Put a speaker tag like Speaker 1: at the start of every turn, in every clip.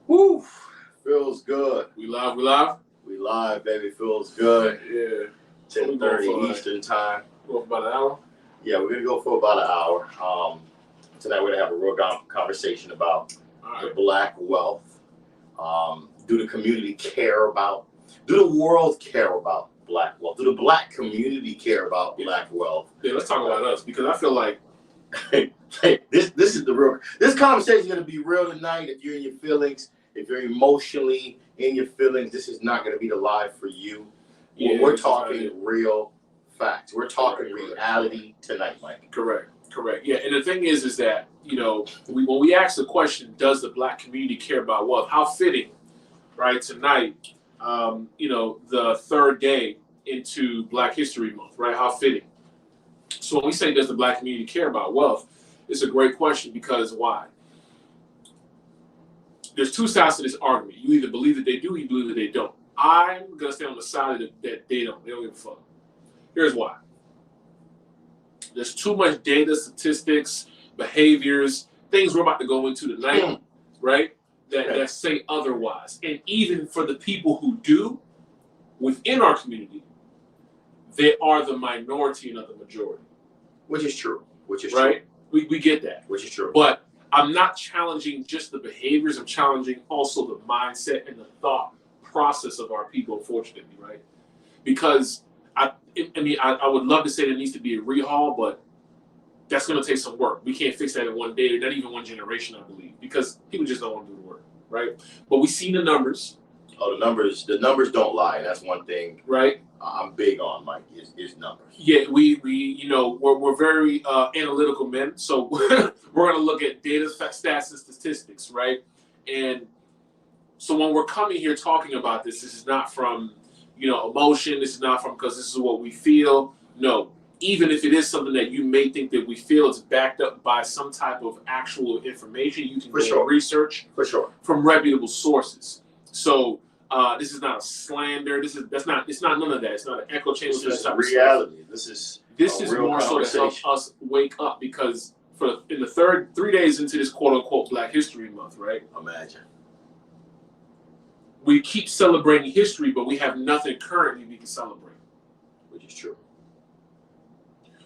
Speaker 1: Woo! Feels good.
Speaker 2: We live, we live?
Speaker 1: We live, baby. Feels good.
Speaker 2: Yeah.
Speaker 1: 10:30 Eastern time.
Speaker 2: Go for about an hour?
Speaker 1: Yeah, we're going to go for about an hour. Tonight we're going to have a real conversation about the black wealth. Do the community care about, do the world care about black wealth? Do the black community care about black wealth?
Speaker 2: Yeah, let's talk about us, because I feel like
Speaker 1: this is the real, this conversation is going to be real tonight. If you're in your feelings, if you're emotionally in your feelings, this is not going to be the live for you.
Speaker 2: Yeah,
Speaker 1: we're talking real facts. We're talking reality tonight, Mike.
Speaker 2: Correct. Yeah, and the thing is that, you know, when we ask the question, does the black community care about wealth? How fitting, right, tonight, you know, the third day into Black History Month, right? How fitting. So when we say, does the black community care about wealth, it's a great question, because why? There's two sides to this argument. You either believe that they do, or you believe that they don't. I'm going to stay on the side of that they don't. They don't give a fuck. Here's why. There's too much data, statistics, behaviors, things we're about to go into tonight, right, that say otherwise. And even for the people who do, within our community, they are the minority and not the majority.
Speaker 1: Which is true.
Speaker 2: Right? We get that.
Speaker 1: Which is true.
Speaker 2: But I'm not challenging just the behaviors. I'm challenging also the mindset and the thought process of our people, unfortunately, right? Because I would love to say there needs to be a rehaul, but that's going to take some work. We can't fix that in one day, or not even one generation, I believe, because people just don't want to do the work, right? But we see the numbers.
Speaker 1: Oh, the numbers don't lie. That's one thing,
Speaker 2: right?
Speaker 1: I'm big on, Mike, is numbers.
Speaker 2: Yeah, we you know, we're very analytical men, so we're going to look at data, stats, and statistics, right? And so when we're coming here talking about this is not from, you know, emotion. This is not from because this is what we feel. No, even if it is something that you may think that we feel, it's backed up by some type of actual information. You can go research from reputable sources. So this is not a slander. It's not none of that. It's not an echo chamber.
Speaker 1: This is reality. This is
Speaker 2: more so to help us wake up, because in the 3 days into this quote unquote Black History Month, right?
Speaker 1: Imagine.
Speaker 2: We keep celebrating history, but we have nothing currently we can celebrate.
Speaker 1: Which is true.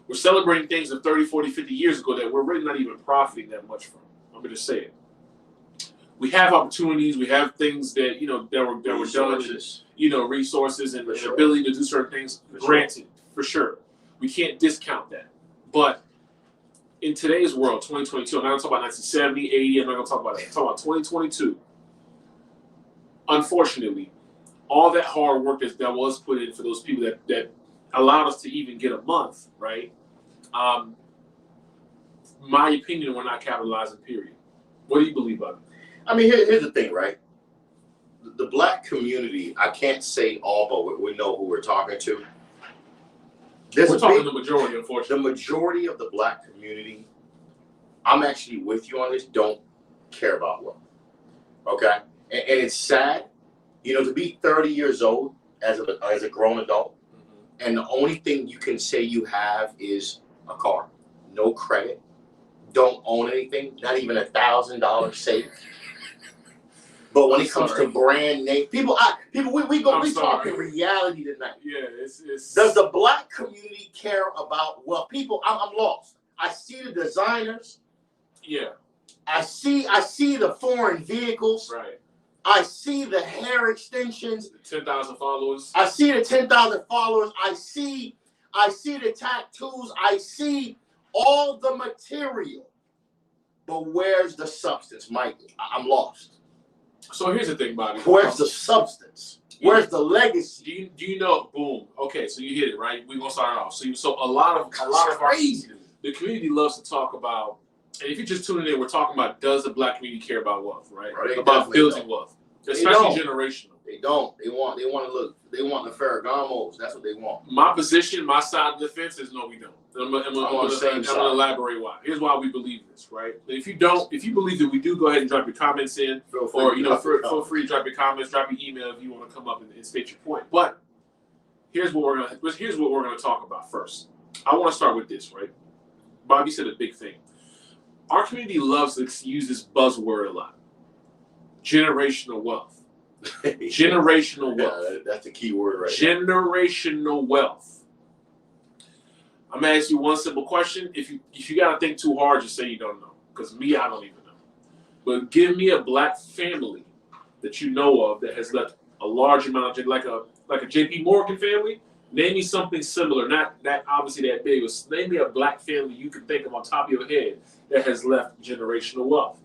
Speaker 2: We're celebrating things of 30, 40, 50 years ago that we're really not even profiting that much from. I'm going to say it. We have opportunities. We have things that, you know, that were done, you know, resources and ability to do certain things. Granted, for sure. We can't discount that. But in today's world, 2022, I'm not going to talk about 1970, 80. I'm not going to talk about that. I'm talking about 2022. Unfortunately, all that hard work that was put in for those people that allowed us to even get a month, right? My opinion, we're not capitalizing, period. What do you believe about it?
Speaker 1: I mean, here's the thing, right? The black community, I can't say all, but we know who we're talking to.
Speaker 2: We're talking the majority, unfortunately.
Speaker 1: The majority of the black community, I'm actually with you on this, don't care about wealth. Okay? And it's sad, you know, to be 30 years old as a grown adult, and the only thing you can say you have is a car, no credit, don't own anything, not even $1,000 saved. But when it comes to brand name, we talking reality tonight.
Speaker 2: Yeah, it's.
Speaker 1: Does the black community care about wealth? People, I'm lost. I see the designers.
Speaker 2: Yeah.
Speaker 1: I see the foreign vehicles.
Speaker 2: Right.
Speaker 1: I see the hair extensions.
Speaker 2: The 10,000 followers.
Speaker 1: I see the 10,000 followers. I see the tattoos. I see all the material. But where's the substance, Mike? I'm lost.
Speaker 2: So here's the thing, Bobby.
Speaker 1: Where's the substance? Where's the legacy?
Speaker 2: Do you know? Boom. Okay, so you hit it, right? We're gonna start off. So a lot of the community loves to talk about. And if you're just tuning in, we're talking about, does the black community care about wealth, right? About building wealth, especially generational.
Speaker 1: They don't. They want the Ferragamos. That's what they want.
Speaker 2: My position, my side of the fence is no, we don't. I'm going to elaborate why. Here's why we believe this, right? If you believe that we do, go ahead and drop your comments in, feel free to drop your comments, drop your email if you want to come up and state your point. But here's what we're gonna talk about first. I want to start with this, right? Bobby said a big thing. Our community loves to use this buzzword a lot. generational wealth. Generational wealth.
Speaker 1: Yeah, that's the key word right
Speaker 2: Generational wealth. I'm gonna ask you one simple question. If you gotta think too hard, just say you don't know. Because me, I don't even know. But give me a black family that you know of that has left a large amount of, like a JP Morgan family. Name me something similar, not that obviously that big, but name me a black family you can think of on top of your head that has left generational wealth.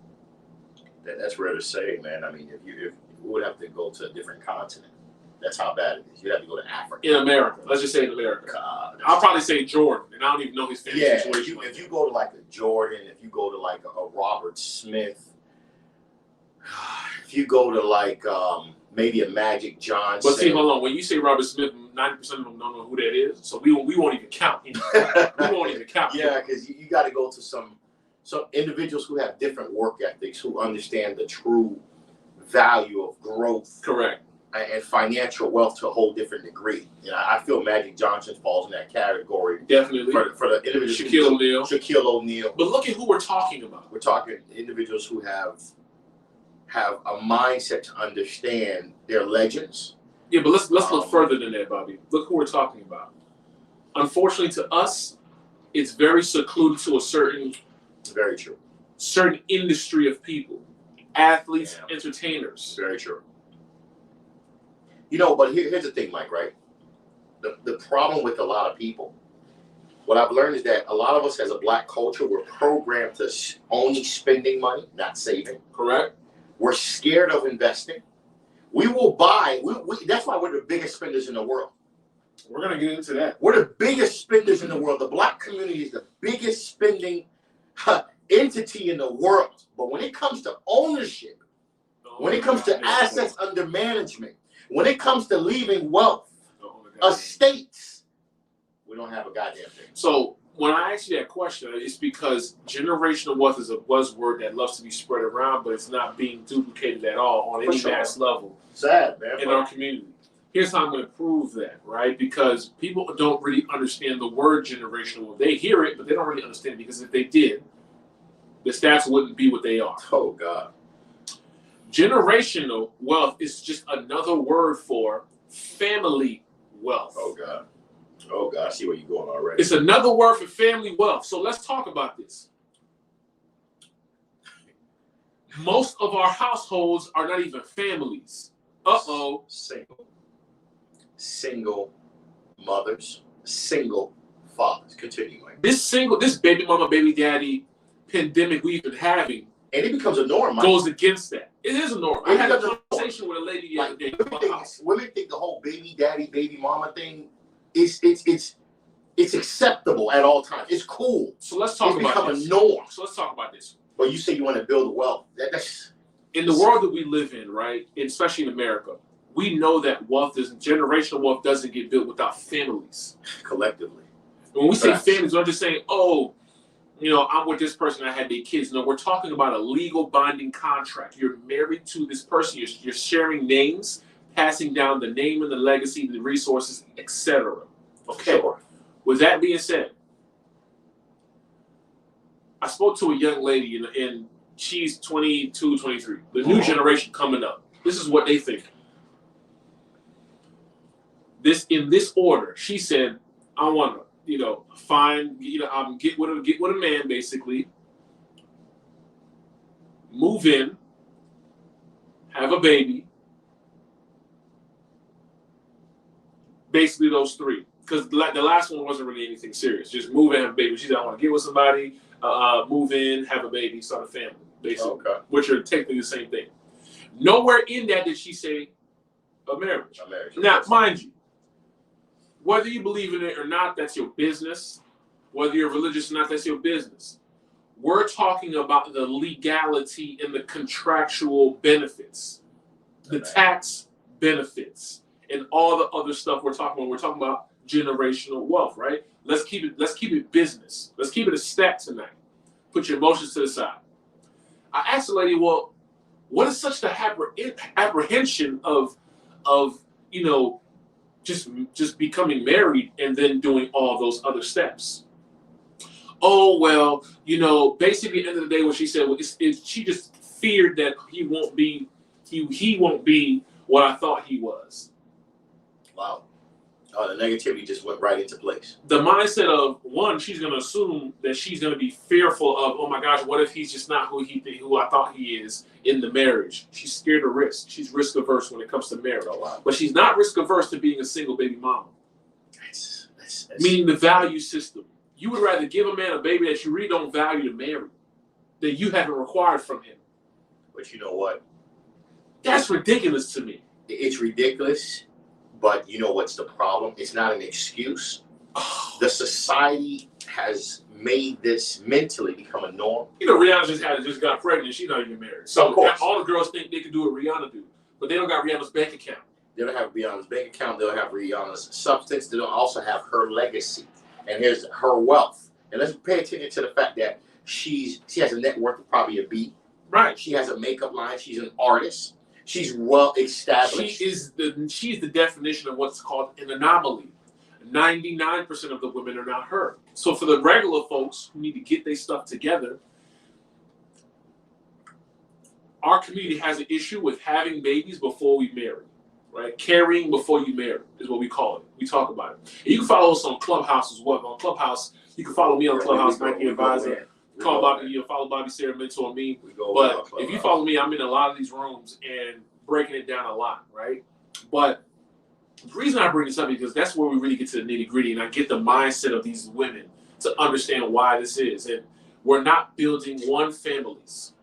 Speaker 1: That's rare to say, man. I mean, if you would have to go to a different continent. That's how bad it is. You'd have to go to Africa.
Speaker 2: In America. Let's just say in America. I'll probably say Jordan, and I don't even know his family situation.
Speaker 1: If you go to like a Jordan, if you go to like a Robert Smith, if you go to like maybe a Magic Johnson.
Speaker 2: But see, hold on. When you say Robert Smith, 90% of them don't know who that is, so we won't even count. We won't even count.
Speaker 1: Yeah, because you got to go to some individuals who have different work ethics, who understand the true value of growth.
Speaker 2: Correct.
Speaker 1: And financial wealth to a whole different degree. You know, I feel Magic Johnson falls in that category.
Speaker 2: Definitely.
Speaker 1: For the individuals. Shaquille O'Neal.
Speaker 2: But look at who we're talking about.
Speaker 1: We're talking individuals who have a mindset to understand their legends.
Speaker 2: Yeah, but let's look further than that, Bobby. Look who we're talking about. Unfortunately, to us, it's very secluded to a certain industry of people. Athletes, entertainers.
Speaker 1: Very true. You know, but here's the thing, Mike, right? The problem with a lot of people, what I've learned is that a lot of us as a black culture, we're programmed to only spending money, not saving.
Speaker 2: Correct.
Speaker 1: We're scared of investing. We will buy. That's why we're the biggest spenders in the world.
Speaker 2: We're going to get into that.
Speaker 1: We're the biggest spenders in the world. The black community is the biggest spending entity in the world. But when it comes to ownership, when it comes to assets under management, when it comes to leaving wealth, estates, we don't have a goddamn thing.
Speaker 2: So when I ask you that question, it's because generational wealth is a buzzword that loves to be spread around, but it's not being duplicated at all on any mass level.
Speaker 1: Sad, man.
Speaker 2: In our community. Here's how I'm going to prove that, right? Because people don't really understand the word generational wealth. They hear it, but they don't really understand it, because if they did, the stats wouldn't be what they are.
Speaker 1: Oh, God.
Speaker 2: Generational wealth is just another word for family wealth.
Speaker 1: Oh, God. Oh, God. I see where you're going already.
Speaker 2: It's another word for family wealth. So let's talk about this. Most of our households are not even families. Uh-oh.
Speaker 1: Single mothers, single fathers. Continuing.
Speaker 2: This baby mama, baby daddy pandemic we've been having,
Speaker 1: and it becomes a norm, Mike,
Speaker 2: goes against that. It is a norm. I had a conversation with a lady the other day.
Speaker 1: Women think the whole baby daddy, baby mama thing is it's acceptable at all times. It's cool.
Speaker 2: So let's talk about this.
Speaker 1: It's become a norm.
Speaker 2: So let's talk about this.
Speaker 1: But you say you want to build wealth. That's
Speaker 2: in the world that we live in, right? Especially in America, we know that generational wealth doesn't get built without families.
Speaker 1: Collectively.
Speaker 2: When we say families, we're not just saying, oh, you know, I'm with this person, I had their kids. No, we're talking about a legal binding contract. You're married to this person. You're sharing names, passing down the name and the legacy, the resources, etc. Okay.
Speaker 1: Sure.
Speaker 2: With that being said, I spoke to a young lady, and she's 22, 23. The new generation coming up. This is what they think. In this order, she said, I want to, get with a man, basically, move in, have a baby. Basically, those three. Because the last one wasn't really anything serious. Just move in, have a baby. She said, I want to get with somebody, move in, have a baby, start a family, basically. Okay. Which are technically the same thing. Nowhere in that did she say a marriage. Now, mind you, whether you believe in it or not, that's your business. Whether you're religious or not, that's your business. We're talking about the legality and the contractual benefits, the tax benefits, and all the other stuff we're talking about. We're talking about generational wealth, right? Let's keep it business. Let's keep it a stat tonight. Put your emotions to the side. I asked the lady, well, what is such the apprehension of just becoming married and then doing all those other steps? Oh, well, basically at the end of the day, what she said was she just feared that he won't be He won't be what I thought he was.
Speaker 1: Wow. Oh, the negativity just went right into place.
Speaker 2: The mindset of, one, she's going to assume that she's going to be fearful of, oh my gosh, what if he's just not who I thought he is in the marriage? She's scared of risk. She's risk averse when it comes to marriage.
Speaker 1: Oh, wow.
Speaker 2: But she's not risk averse to being a single baby mama.
Speaker 1: That's
Speaker 2: Meaning the value system. You would rather give a man a baby that you really don't value to marry that you haven't required from him.
Speaker 1: But you know what?
Speaker 2: That's ridiculous to me.
Speaker 1: It's ridiculous. But you know what's the problem? It's not an excuse. The society has made this mentally become a norm.
Speaker 2: You know, Rihanna just got pregnant. She's not even married. So
Speaker 1: of course,
Speaker 2: all the girls think they can do what Rihanna do, but they don't got Rihanna's bank account.
Speaker 1: They don't have Rihanna's bank account. They don't have Rihanna's substance. They don't also have her legacy. And here's her wealth. And let's pay attention to the fact that she has a net worth of probably a B.
Speaker 2: Right.
Speaker 1: She has a makeup line. She's an artist. She's well established.
Speaker 2: She's the definition of what's called an anomaly. 99% of the women are not her. So for the regular folks who need to get their stuff together, our community has an issue with having babies before we marry, right? Carrying before you marry is what we call it. We talk about it. And you can follow us on Clubhouse as well. On Clubhouse, you can follow me on Clubhouse, Nike Advisor. Follow Bobby Sarah, Mentourme. But if you follow me, I'm in a lot of these rooms and breaking it down a lot, right? But the reason I bring this up is because that's where we really get to the nitty gritty, and I get the mindset of these women to understand why this is. And we're not building one families.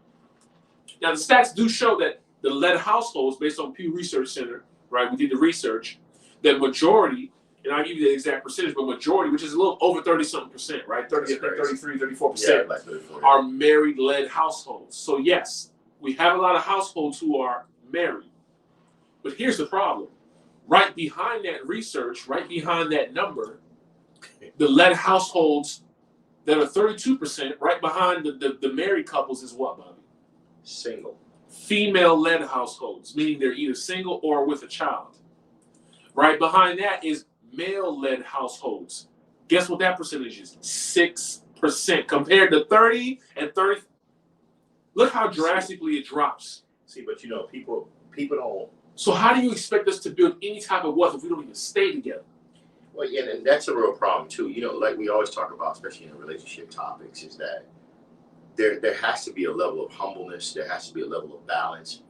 Speaker 2: Now, the stats do show that the led households, based on Pew Research Center, right? We did the research, that majority, and I'll give you the exact percentage, but majority, which is a little over 30-something%, right? 33, 34% are married-led households. So yes, we have a lot of households who are married. But here's the problem. Right behind that research, right behind that number, the led households that are 32%, right behind the married couples is what, Bobby?
Speaker 1: Single.
Speaker 2: Female-led households, meaning they're either single or with a child. Right behind that is male-led households. Guess what that percentage is? 6% compared to 30 and 30. Look how drastically it drops.
Speaker 1: See, but you know, people don't.
Speaker 2: So how do you expect us to build any type of wealth if we don't even stay together?
Speaker 1: Well, yeah, and that's a real problem too. You know, like we always talk about, especially in relationship topics, is that there has to be a level of humbleness. There has to be a level of balance.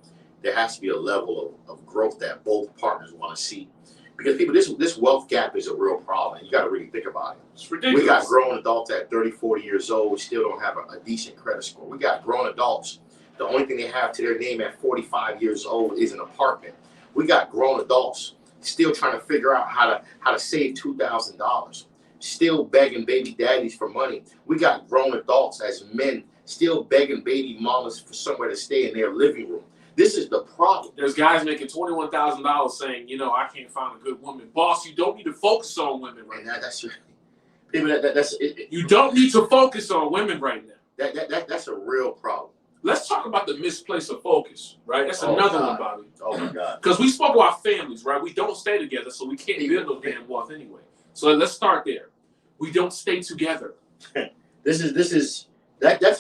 Speaker 1: There has to be a level of growth that both partners want to see. Because people, this wealth gap is a real problem. You got to really think about it.
Speaker 2: It's ridiculous.
Speaker 1: We got grown adults at 30, 40 years old still don't have a decent credit score. We got grown adults. The only thing they have to their name at 45 years old is an apartment. We got grown adults still trying to figure out how to save $2,000. Still begging baby daddies for money. We got grown adults as men still begging baby mamas for somewhere to stay in their living room. This is the problem.
Speaker 2: There's guys making $21,000 saying, you know, I can't find a good woman. Boss, you don't need to focus on women right now.
Speaker 1: That's people. That's it.
Speaker 2: You don't need to focus on women right now.
Speaker 1: That's a real problem.
Speaker 2: Let's talk about the misplaced of focus, right? That's another one, Bobby.
Speaker 1: Oh my God.
Speaker 2: Because we spoke about families, right? We don't stay together, so we can't build no damn wealth anyway. So let's start there. We don't stay together.
Speaker 1: That's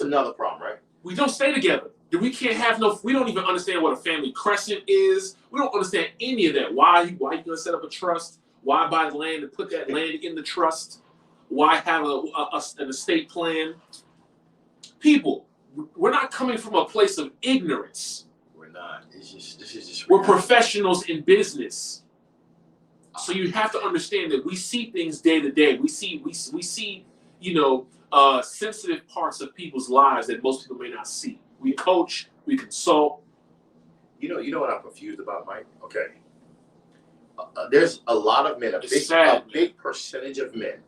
Speaker 1: another problem, right?
Speaker 2: We don't stay together. We can't have we don't even understand what a family crescent is. We don't understand any of that. Why you gonna set up a trust? Why buy land and put that land in the trust? Why have an estate plan? People, we're not coming from a place of ignorance.
Speaker 1: We're not. This is just.
Speaker 2: We're professionals in business. So you have to understand that we see things day to day. We see, you know, sensitive parts of people's lives that most people may not see. We coach, we consult.
Speaker 1: You know what I'm confused about, Mike? Okay. There's a lot of men, a big percentage of men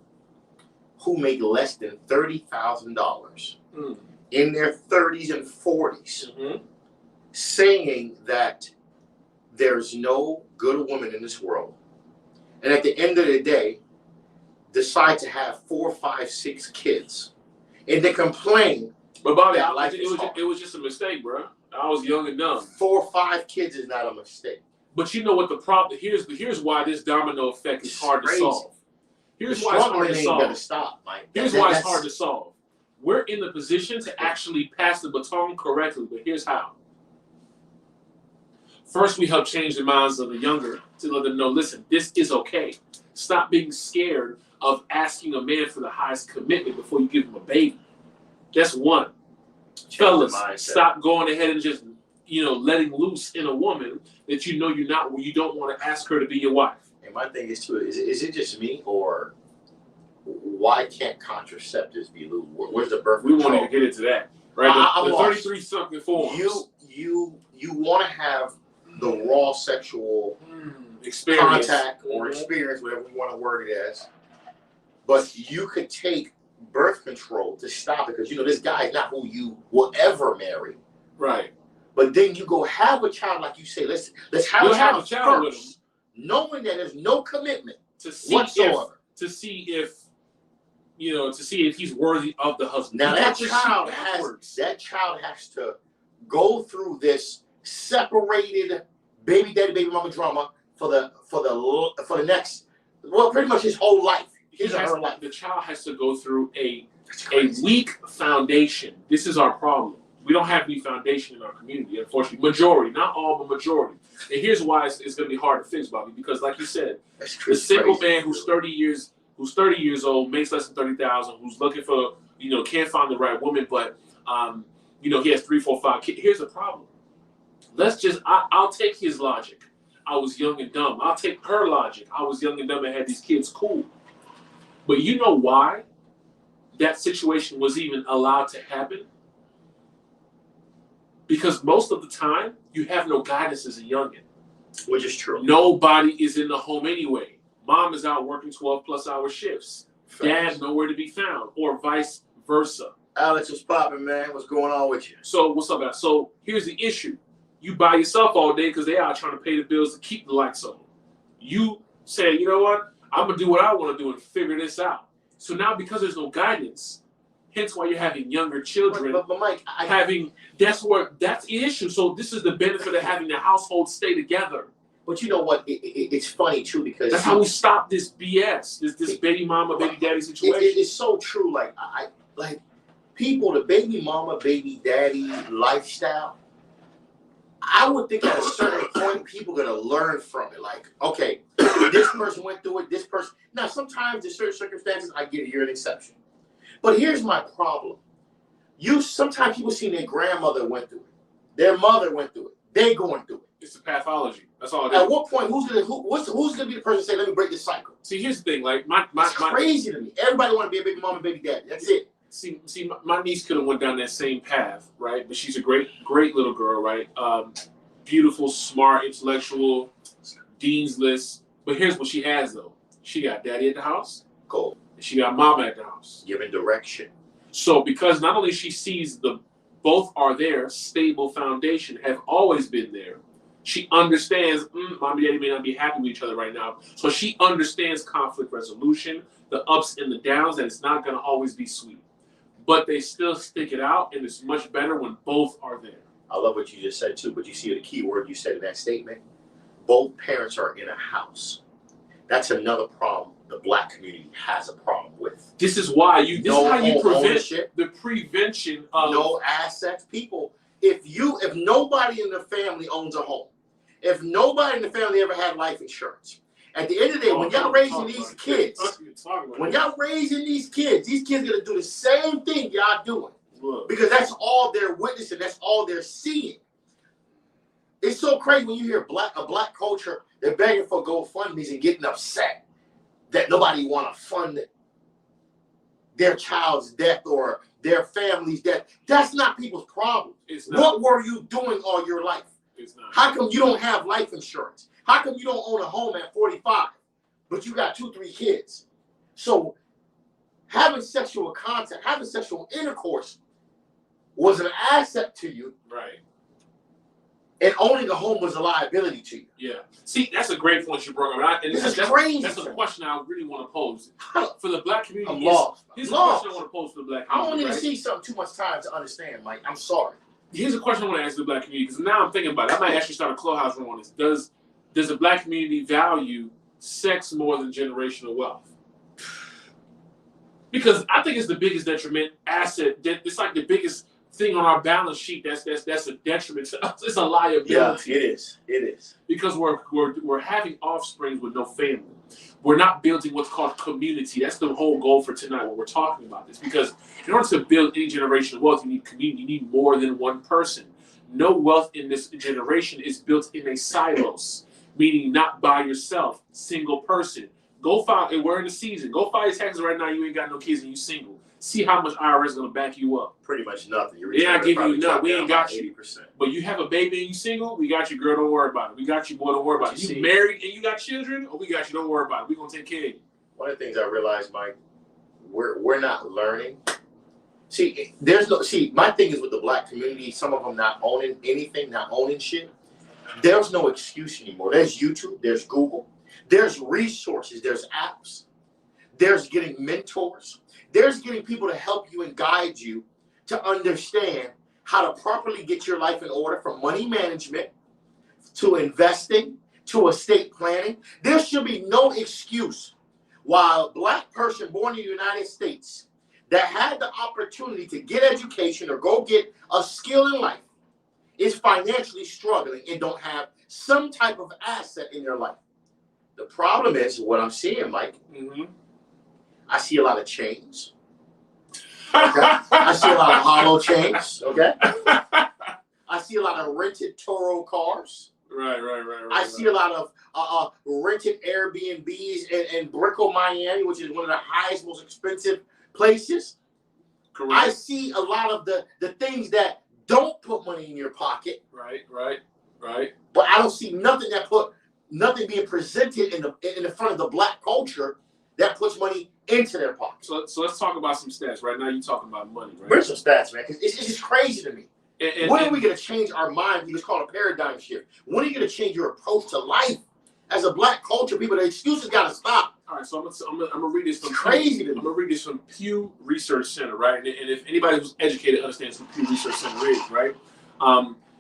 Speaker 1: who make less than $30,000 in their 30s and 40s, saying that there's no good woman in this world. And at the end of the day, decide to have 4, 5, 6 kids. And they complain.
Speaker 2: But Bobby, it was just a mistake, bro. I was young and dumb.
Speaker 1: 4 or 5 kids is not a mistake.
Speaker 2: But you know what the problem? Here's why this domino effect is hard to solve. Here's why it's hard to solve.
Speaker 1: Stop, Mike.
Speaker 2: Here's why it's hard to solve. We're in the position to actually pass the baton correctly, but here's how. First, we help change the minds of the younger to let them know, listen, this is okay. Stop being scared of asking a man for the highest commitment before you give him a baby. That's one. Fellas, stop going ahead and just, letting loose in a woman that you don't want to ask her to be your wife.
Speaker 1: And my thing is too, is it just me, or why can't contraceptives be legal? Where's the birth control?
Speaker 2: We won't even get into that, right? The 33 something forms.
Speaker 1: You want to have the raw sexual
Speaker 2: experience,
Speaker 1: contact or experience, whatever you want to word it as, but you could take birth control to stop it, because this guy is not who you will ever marry.
Speaker 2: Right.
Speaker 1: But then you go have a child, like you say. Let's have a child first, with him, knowing that there's no commitment whatsoever.
Speaker 2: To see if he's worthy of the husband.
Speaker 1: Now that child has to go through this separated baby daddy, baby mama drama for the next, pretty much his whole life.
Speaker 2: The child has to go through a weak foundation. This is our problem. We don't have any foundation in our community, unfortunately. Majority, not all, but majority. And here's why it's going to be hard to fix, Bobby. Because, like you said, the single man who's 30 years old, makes less than $30,000, who's looking for, can't find the right woman, but he has 3, 4, 5 kids. Here's the problem. I'll take his logic. I was young and dumb. I'll take her logic. I was young and dumb and had these kids. Cool. But you know why that situation was even allowed to happen? Because most of the time, you have no guidance as a youngin'.
Speaker 1: Which is true.
Speaker 2: Nobody is in the home anyway. Mom is out working 12+ hour shifts.
Speaker 1: Facts.
Speaker 2: Dad nowhere to be found, or vice versa.
Speaker 1: Alex, what's popping, man? What's going on with you?
Speaker 2: So what's up, guys? So here's the issue. You by yourself all day because they are trying to pay the bills to keep the lights on. You say, you know what? I'm going to do what I want to do and figure this out. So now, because there's no guidance, hence why you're having younger children.
Speaker 1: But Mike,
Speaker 2: that's the issue. So this is the benefit of having the household stay together.
Speaker 1: But you know what? It's funny too, because
Speaker 2: that's how we stop this BS, this baby mama, baby daddy situation.
Speaker 1: It's so true. Like people, the baby mama, baby daddy lifestyle. I would think at a certain point, people are going to learn from it. Like, okay, this person went through it, this person. Now, sometimes in certain circumstances, I get it, you're an exception. But here's my problem. Sometimes people see their grandmother went through it. Their mother went through it. They going through it.
Speaker 2: It's a pathology. That's all it is.
Speaker 1: At what point, who's gonna be the person to say, let me break this cycle?
Speaker 2: See, here's the thing. Like,
Speaker 1: it's crazy to me. Everybody want to be a baby mama, baby daddy. That's it.
Speaker 2: See, my niece could have went down that same path, right? But she's a great little girl, right? Beautiful, smart, intellectual, dean's list. But here's what she has, though. She got daddy at the house.
Speaker 1: Cool.
Speaker 2: And she got mama at the house.
Speaker 1: Giving direction.
Speaker 2: So because not only she sees both are there, stable foundation, have always been there. She understands, mom and daddy may not be happy with each other right now. So she understands conflict resolution, the ups and the downs, and it's not going to always be sweet. But they still stick it out, and it's much better when both are there.
Speaker 1: I love what you just said, too, but you see the key word you said in that statement? Both parents are in a house. That's another problem the Black community has a problem with.
Speaker 2: This is why this is how you prevent
Speaker 1: ownership,
Speaker 2: the prevention of
Speaker 1: no assets. People, if nobody in the family owns a home, if nobody in the family ever had life insurance, at the end of the day, when y'all raising these kids, these kids gonna do the same thing y'all doing.
Speaker 2: Look.
Speaker 1: Because that's all they're witnessing, that's all they're seeing. It's so crazy when you hear a black culture, they're begging for GoFundMes and getting upset that nobody want to fund their child's death or their family's death. That's not people's problem. What were you doing all your life?
Speaker 2: It's not.
Speaker 1: How come you don't have life insurance? How come you don't own a home at 45, but you got 2, 3 kids? So having sexual contact, having sexual intercourse was an asset to you.
Speaker 2: Right.
Speaker 1: And owning a home was a liability to you.
Speaker 2: Yeah. See, that's a great point you brought up. And
Speaker 1: that's crazy.
Speaker 2: That's a question I really want to pose. For the Black community,
Speaker 1: I'm lost.
Speaker 2: Here's a question I want to pose to the Black community.
Speaker 1: I don't need to see something too much time to understand, Mike. I'm sorry.
Speaker 2: Here's a question I want to ask the Black community, because now I'm thinking about it. I might actually start a Clubhouse room on this. Does the Black community value sex more than generational wealth? Because I think it's the biggest detriment asset. It's like the biggest thing on our balance sheet that's a detriment to us. It's a liability.
Speaker 1: Yeah, it is. It is.
Speaker 2: Because we're having offspring with no family. We're not building what's called community. That's the whole goal for tonight when we're talking about this. Because in order to build any generational wealth, you need community. You need more than one person. No wealth in this generation is built in a silos, meaning not by yourself, single person. Go file, and we're in the season. Go file your taxes right now. You ain't got no kids and you single. See how much IRS is going to back you up.
Speaker 1: Pretty much nothing.
Speaker 2: Yeah, I give you nothing. We ain't got you.
Speaker 1: 80%.
Speaker 2: But you have a baby and you single, we got you, girl. Don't worry about it. We got you, boy. Don't worry about it. You married and you got children, or we got you. Don't worry about it. We're going to take care of you.
Speaker 1: One of the things I realized, Mike, we're not learning. See, my thing is with the black community, some of them not owning anything, not owning shit. There's no excuse anymore. There's YouTube, there's Google, there's resources, there's apps, there's getting mentors, there's getting people to help you and guide you to understand how to properly get your life in order, from money management to investing to estate planning. There should be no excuse why a black person born in the United States that had the opportunity to get education or go get a skill in life is financially struggling and don't have some type of asset in their life. The problem is what I'm seeing, Mike.
Speaker 2: Mm-hmm.
Speaker 1: I see a lot of chains. Okay? I see a lot of hollow chains. Okay. I see a lot of rented Toro cars.
Speaker 2: Right.
Speaker 1: I see a lot of rented Airbnbs in Brickell, Miami, which is one of the highest, most expensive places.
Speaker 2: Correct.
Speaker 1: I see a lot of the things that don't put money in your pocket.
Speaker 2: Right.
Speaker 1: But I don't see nothing being presented in the front of the black culture that puts money into their pocket.
Speaker 2: So let's talk about some stats. Right now, you're talking about money, right?
Speaker 1: Where's some stats, man? Because it's just crazy to me. When are we going to change our mind? It's called a paradigm shift. When are you going to change your approach to life as a black culture? People, the excuses got to stop.
Speaker 2: All right, so I'm gonna read this from
Speaker 1: I'm
Speaker 2: gonna read this from Pew Research Center, right? And if anybody who's educated understands what Pew Research Center is, right?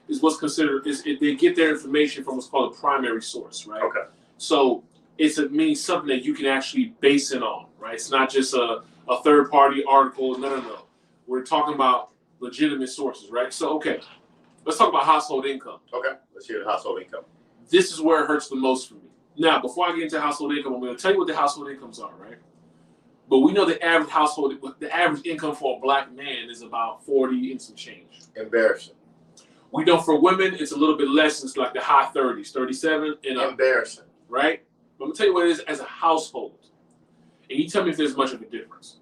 Speaker 2: Is what's considered they get their information from what's called a primary source, right?
Speaker 1: Okay.
Speaker 2: So it means something that you can actually base it on, right? It's not just a third party article. No. We're talking about legitimate sources, right? So okay, let's talk about household income.
Speaker 1: Okay, let's hear the household income.
Speaker 2: This is where it hurts the most for me. Now, before I get into household income, I'm going to tell you what the household incomes are, right? But we know the average income for a black man is about 40 and some change.
Speaker 1: Embarrassing.
Speaker 2: We know for women, it's a little bit less. It's like the high 30s, 37 and up.
Speaker 1: Embarrassing.
Speaker 2: Right? But I'm going to tell you what it is as a household. And you tell me if there's much of a difference.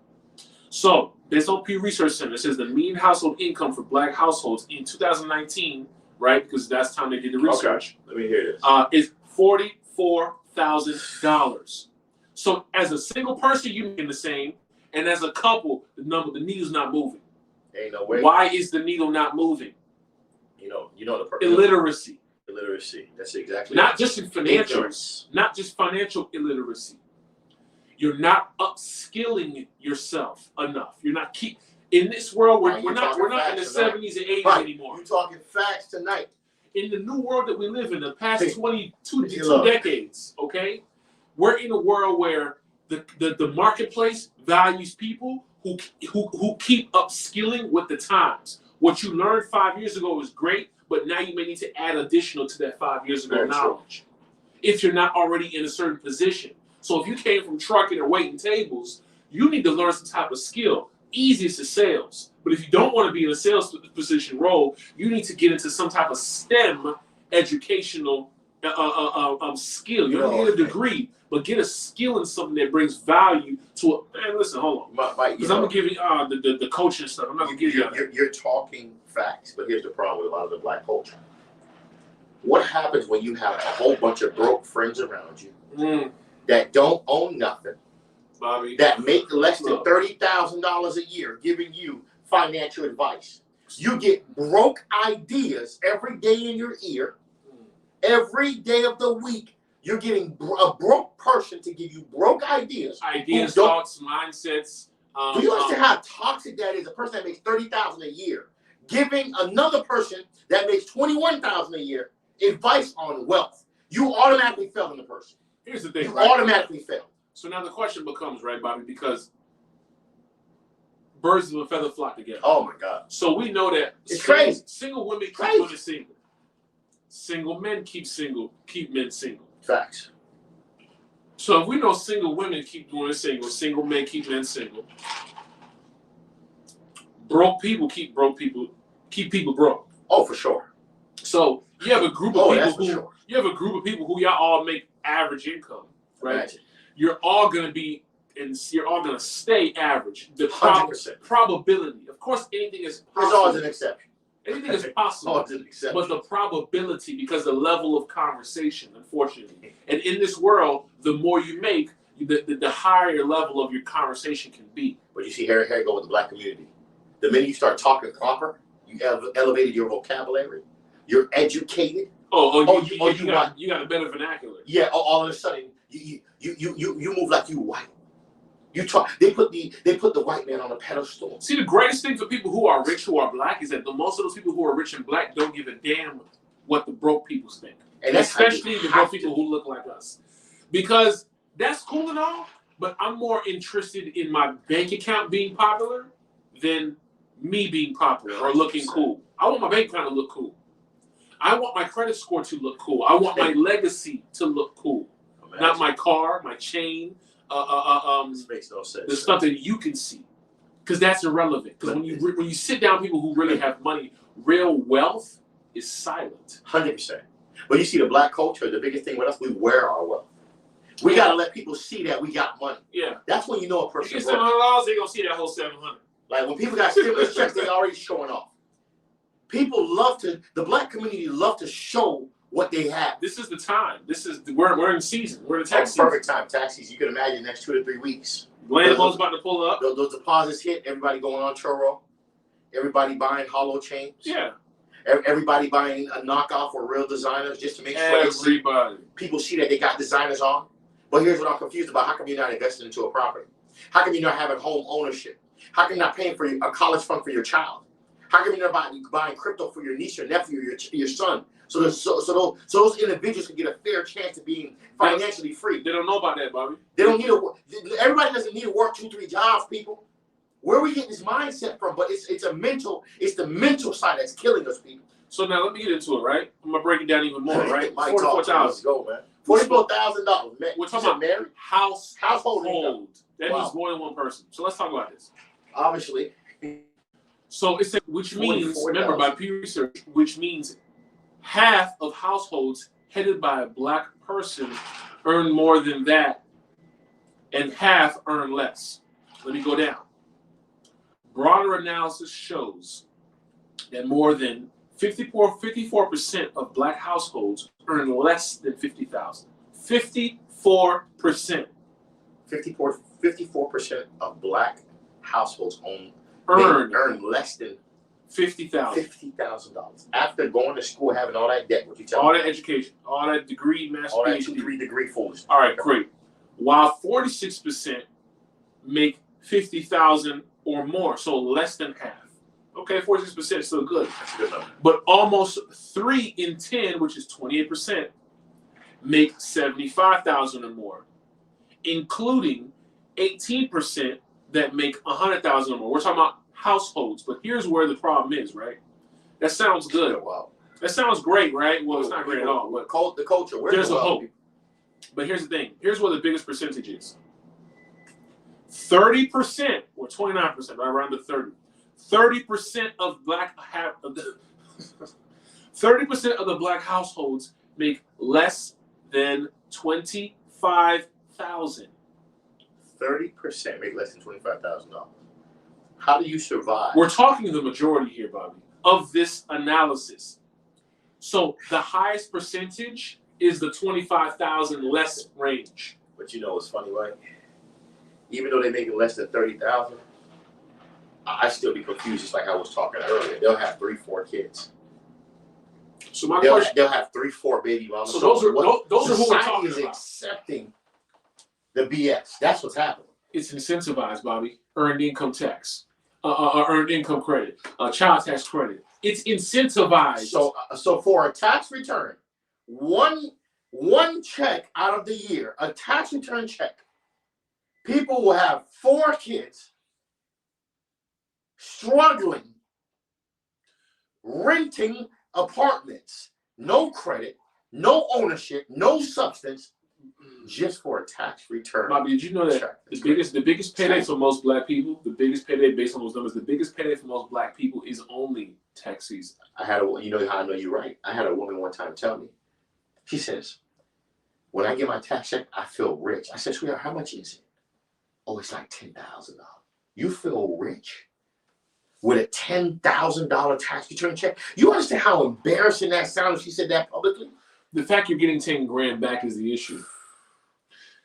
Speaker 2: So, based on Pew Research Center, it says the mean household income for black households in 2019, right? Because that's the time they did the research.
Speaker 1: Okay. Let me hear this.
Speaker 2: Is $44,000. So as a single person, you're making the same, and as a couple, the needle's not moving.
Speaker 1: Ain't no way.
Speaker 2: Why is the needle not moving?
Speaker 1: You know the person.
Speaker 2: Illiteracy.
Speaker 1: That's exactly.
Speaker 2: Not just in financials. Not just financial illiteracy. You're not upskilling yourself enough. You're not in this world. We're not in the 70s and 80s anymore.
Speaker 1: You're talking facts tonight.
Speaker 2: In the new world that we live in, the past 22 decades, okay, we're in a world where the marketplace values people who keep upskilling with the times. What you learned 5 years ago was great, but now you may need to add additional to that 5 years ago knowledge. If you're not already in a certain position. So if you came from trucking or waiting tables, you need to learn some type of skill. Easiest is sales. But if you don't want to be in a sales position role, you need to get into some type of STEM educational skill. You don't need a degree, but get a skill in something that brings value to it. Man, listen, hold on. Because I'm going to give you the coaching stuff. I'm not going to give you
Speaker 1: You're talking facts, but here's the problem with a lot of the black culture. What happens when you have a whole bunch of broke friends around you that don't own nothing,
Speaker 2: Bobby,
Speaker 1: that make less than $30,000 a year giving you financial advice? You get broke ideas every day in your ear. Every day of the week, you're getting a broke person to give you broke ideas.
Speaker 2: Thoughts, mindsets.
Speaker 1: Do you understand how toxic that is? A person that makes $30,000 a year giving another person that makes $21,000 a year advice on wealth. You automatically fail in the person.
Speaker 2: Here's the thing.
Speaker 1: You automatically fail.
Speaker 2: So now the question becomes, right, Bobby, because birds of a feather flock together.
Speaker 1: Oh my God.
Speaker 2: So we know that
Speaker 1: It's crazy.
Speaker 2: Single women keep
Speaker 1: Crazy.
Speaker 2: women single. Single men keep men single.
Speaker 1: Facts.
Speaker 2: So if we know single women keep women single men keep men single, broke people keep people broke.
Speaker 1: Oh, for sure.
Speaker 2: So you have a group of
Speaker 1: You
Speaker 2: have a group of people who y'all all make average income, right?
Speaker 1: Imagine.
Speaker 2: You're all gonna be and you're all gonna stay average. The
Speaker 1: 100%.
Speaker 2: probability, of course, anything is possible.
Speaker 1: There's always an exception.
Speaker 2: Anything is possible.
Speaker 1: Always an exception.
Speaker 2: But the probability, because the level of conversation, unfortunately, and in this world, the more you make, the higher level of your conversation can be.
Speaker 1: But you see, here you go with the black community. The minute you start talking proper, you have elevated your vocabulary. You're educated.
Speaker 2: You got a better vernacular.
Speaker 1: Yeah. All of a sudden, you move like you white. You talk. They put the white man on a pedestal.
Speaker 2: See, the greatest thing for people who are rich, who are black, is that most of those people who are rich and black don't give a damn what the broke people think,
Speaker 1: And that's
Speaker 2: especially the broke people who look like us, because that's cool and all. But I'm more interested in my bank account being popular than me being popular or looking
Speaker 1: 100%.
Speaker 2: cool. I want my bank account to look cool. I want my credit score to look cool. I want my legacy to look cool.
Speaker 1: Imagine.
Speaker 2: Not my car, my chain.
Speaker 1: This makes no sense.
Speaker 2: The stuff that you can see, because that's irrelevant. Because when you sit down, people who really have money, real wealth is silent.
Speaker 1: 100%. But you see, the black culture, the biggest thing with us, we wear our wealth. We gotta let people see that we got money.
Speaker 2: Yeah.
Speaker 1: That's when you know a person.
Speaker 2: You get $700, they gonna see that whole 700.
Speaker 1: Like when people got stimulus checks, they already showing off. People the black community love to show what they have.
Speaker 2: This is the time. We're in season. We're in the tax season.
Speaker 1: Perfect time. Tax season. You can imagine next 2 to 3 weeks.
Speaker 2: Lambo's about to pull up.
Speaker 1: Those deposits hit. Everybody going on churro. Everybody buying hollow chains.
Speaker 2: Yeah.
Speaker 1: Everybody buying a knockoff or real designers just to make sure people see that they got designers on. But here's what I'm confused about. How come you're not investing into a property? How come you're not having home ownership? How come you're not paying for a college fund for your child? How come you're not buying crypto for your niece or nephew or your son? So those individuals can get a fair chance of being financially free.
Speaker 2: They don't know about that, Bobby.
Speaker 1: They don't need everybody doesn't need to work 2-3 jobs, people. Where are we getting this mindset from? But it's the mental side that's killing us, people.
Speaker 2: So now let me get into it, right? I'm gonna break it down even more, right?
Speaker 1: $44,000. Go, man. $44,000.
Speaker 2: We're talking about
Speaker 1: married
Speaker 2: household. That
Speaker 1: Wow.
Speaker 2: means more than one person. So let's talk about this.
Speaker 1: Obviously.
Speaker 2: So it's which means, remember by Pew Research, which means half of households headed by a black person earn more than that, and half earn less. Let me go down. Broader analysis shows that more than 54% of black households earn less than $50,000. 54%.
Speaker 1: 54% of black households earn less than $50,000 after going to school, having all that debt. What you tell me?
Speaker 2: All that education, all that degree, master's,
Speaker 1: all that
Speaker 2: PhD.
Speaker 1: degree foolishness.
Speaker 2: All right, great. While 46% make $50,000 or more, so less than half. Okay, 46% is still good.
Speaker 1: That's a good number.
Speaker 2: But almost 3 in 10, which is 28%, make $75,000 or more, including 18% that make $100,000 or more. We're talking about households, but here's where the problem is, right? That sounds good.
Speaker 1: Wow.
Speaker 2: That sounds great, right? Well, it's not great at all. But
Speaker 1: the culture.
Speaker 2: There's a hope. But here's the thing. Here's where the biggest percentage is. 30% or 29%, right around the 30. 30% of black 30% of the black households make less than $25,000.
Speaker 1: 30% make less than $25,000. How do you survive?
Speaker 2: We're talking the majority here, Bobby, of this analysis. So the highest percentage is the 25,000 less range.
Speaker 1: But you know what's funny, right? Even though they make it less than 30,000, I still be confused, just like I was talking earlier. They'll have 3-4 kids.
Speaker 2: So my question,
Speaker 1: they'll have 3-4 baby mamas.
Speaker 2: So those are who we're talking
Speaker 1: is
Speaker 2: about.
Speaker 1: Accepting the BS. That's what's happening.
Speaker 2: It's incentivized, Bobby. Earned income tax, earned income credit, child tax credit. It's incentivized.
Speaker 1: So for a tax return, one check out of the year, a tax return check, people will have 4 kids struggling, renting apartments, no credit, no ownership, no substance, just for a tax return.
Speaker 2: Bobby, did you know that the biggest payday for most black people, the biggest payday based on those numbers, the biggest payday for most black people is only tax season.
Speaker 1: You know how I know you're right? I had a woman one time tell me, she says, when I get my tax check, I feel rich. I said, sweetheart, how much is it? Oh, it's like $10,000. You feel rich with a $10,000 tax return check? You understand how embarrassing that sounded if she said that publicly?
Speaker 2: The fact you're getting 10 grand back is the issue.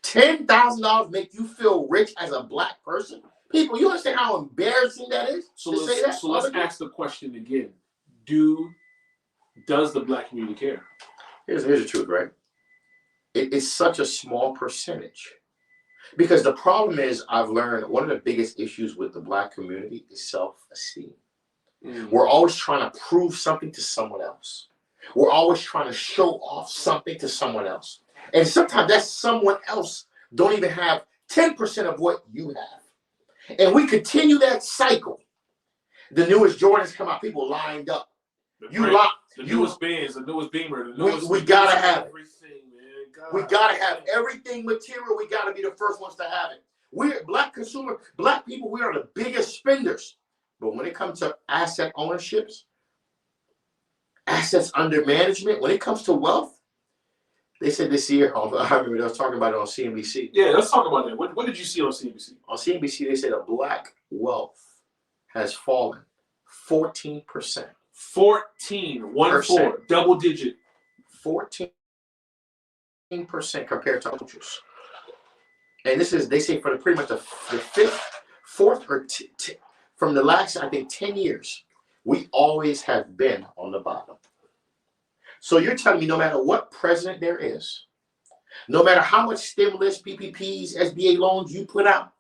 Speaker 1: $10,000 make you feel rich as a black person? People, you understand how embarrassing that is?
Speaker 2: So let's ask the question again. Does the black community care?
Speaker 1: Here's the truth, right? It is such a small percentage. Because the problem is, I've learned one of the biggest issues with the black community is self-esteem. We're always trying to prove something to someone else. We're always trying to show off something to someone else. And sometimes that someone else don't even have 10% of what you have. And we continue that cycle. The newest Jordans come out, people lined up.
Speaker 2: The newest Benz, the newest Beamer, the newest.
Speaker 1: We gotta have
Speaker 2: everything, man. God.
Speaker 1: We gotta have everything material. We gotta be the first ones to have it. We're black people, we are the biggest spenders. But when it comes to asset ownerships, assets under management, when it comes to wealth, they said this year, I remember they was talking about it on CNBC.
Speaker 2: Yeah, let's talk about that. What did you see on CNBC?
Speaker 1: On CNBC, they said a black wealth has fallen 14%.
Speaker 2: 14, double digit. 14%
Speaker 1: compared to cultures. And this is, they say, for pretty much the fourth, from the last, I think, 10 years, we always have been on the bottom. So you're telling me no matter what president there is, no matter how much stimulus, PPPs, SBA loans you put out,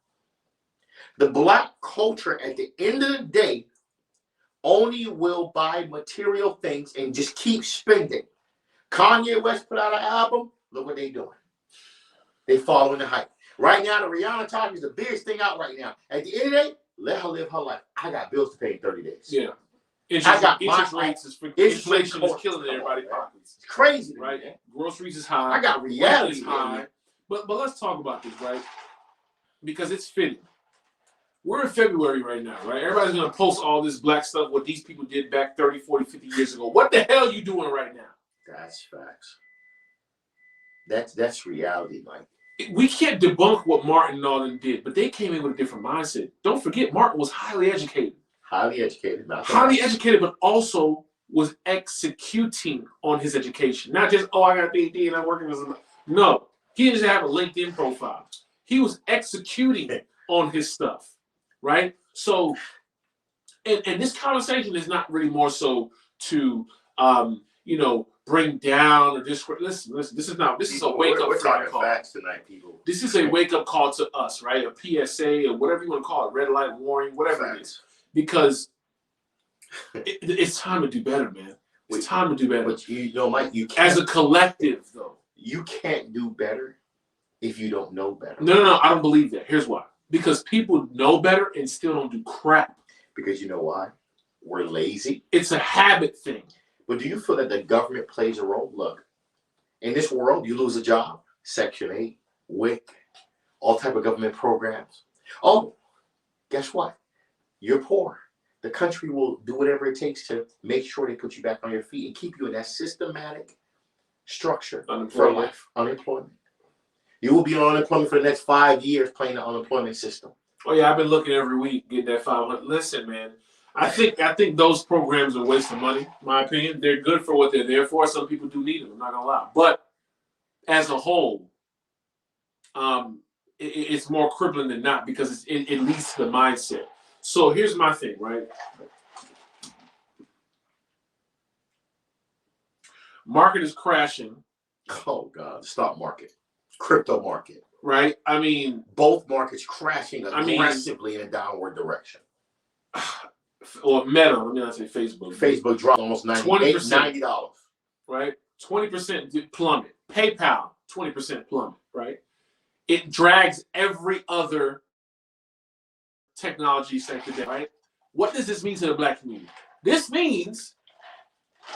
Speaker 1: the black culture at the end of the day only will buy material things and just keep spending. Kanye West put out an album. Look what they're doing. They following the hype. Right now, the Rihanna talk is the biggest thing out right now. At the end of the day, let her live her life. I got bills to pay in 30 days.
Speaker 2: Yeah. Inflation is killing everybody's pockets.
Speaker 1: It's crazy,
Speaker 2: right?
Speaker 1: Man.
Speaker 2: Groceries is high.
Speaker 1: I got reality
Speaker 2: high. But let's talk about this, right? Because it's fitting. We're in February right now, right? Everybody's going to post all this black stuff, what these people did back 30, 40, 50 years ago. What the hell are you doing right now?
Speaker 1: That's facts. That's reality, Mike.
Speaker 2: We can't debunk what Martin and all them did, but they came in with a different mindset. Don't forget, Martin was highly educated.
Speaker 1: Highly educated,
Speaker 2: but also was executing on his education. Not just, I got a PhD and I'm working as a... No, he didn't just have a LinkedIn profile. He was executing on his stuff, right? So, and this conversation is not really more so to, bring down or discredit. Listen. This is a wake up call.
Speaker 1: Facts tonight, people.
Speaker 2: This is a wake up call to us, right? A PSA or whatever you want to call it, red light warning, whatever it is, because it's time to do better, man. It's time to do better.
Speaker 1: But Mike, you can't,
Speaker 2: as a collective, though,
Speaker 1: you can't do better if you don't know better.
Speaker 2: No, I don't believe that. Here's why: because people know better and still don't do crap.
Speaker 1: Because you know why? We're lazy.
Speaker 2: It's a habit thing.
Speaker 1: But do you feel that the government plays a role? Look, in this world, you lose a job, Section 8, WIC, all type of government programs. Oh, guess what? You're poor. The country will do whatever it takes to make sure they put you back on your feet and keep you in that systematic structure for life. Unemployment. You will be on unemployment for the next 5 years playing the unemployment system.
Speaker 2: Oh yeah, I've been looking every week, getting that 500. Listen, man. I think those programs are a waste of money, in my opinion. They're good for what they're there for. Some people do need them, I'm not going to lie. But as a whole, it's more crippling than not because it leads to the mindset. So here's my thing, right? Market is crashing.
Speaker 1: Oh, God. The stock market. Crypto market.
Speaker 2: Right? I mean...
Speaker 1: both markets crashing aggressively in a downward direction.
Speaker 2: Or Meta, let me not say Facebook.
Speaker 1: Facebook dropped almost $90.
Speaker 2: Right? 20% plummet. PayPal, 20% plummet, right? It drags every other technology sector down, right? what does this mean to the Black community? This means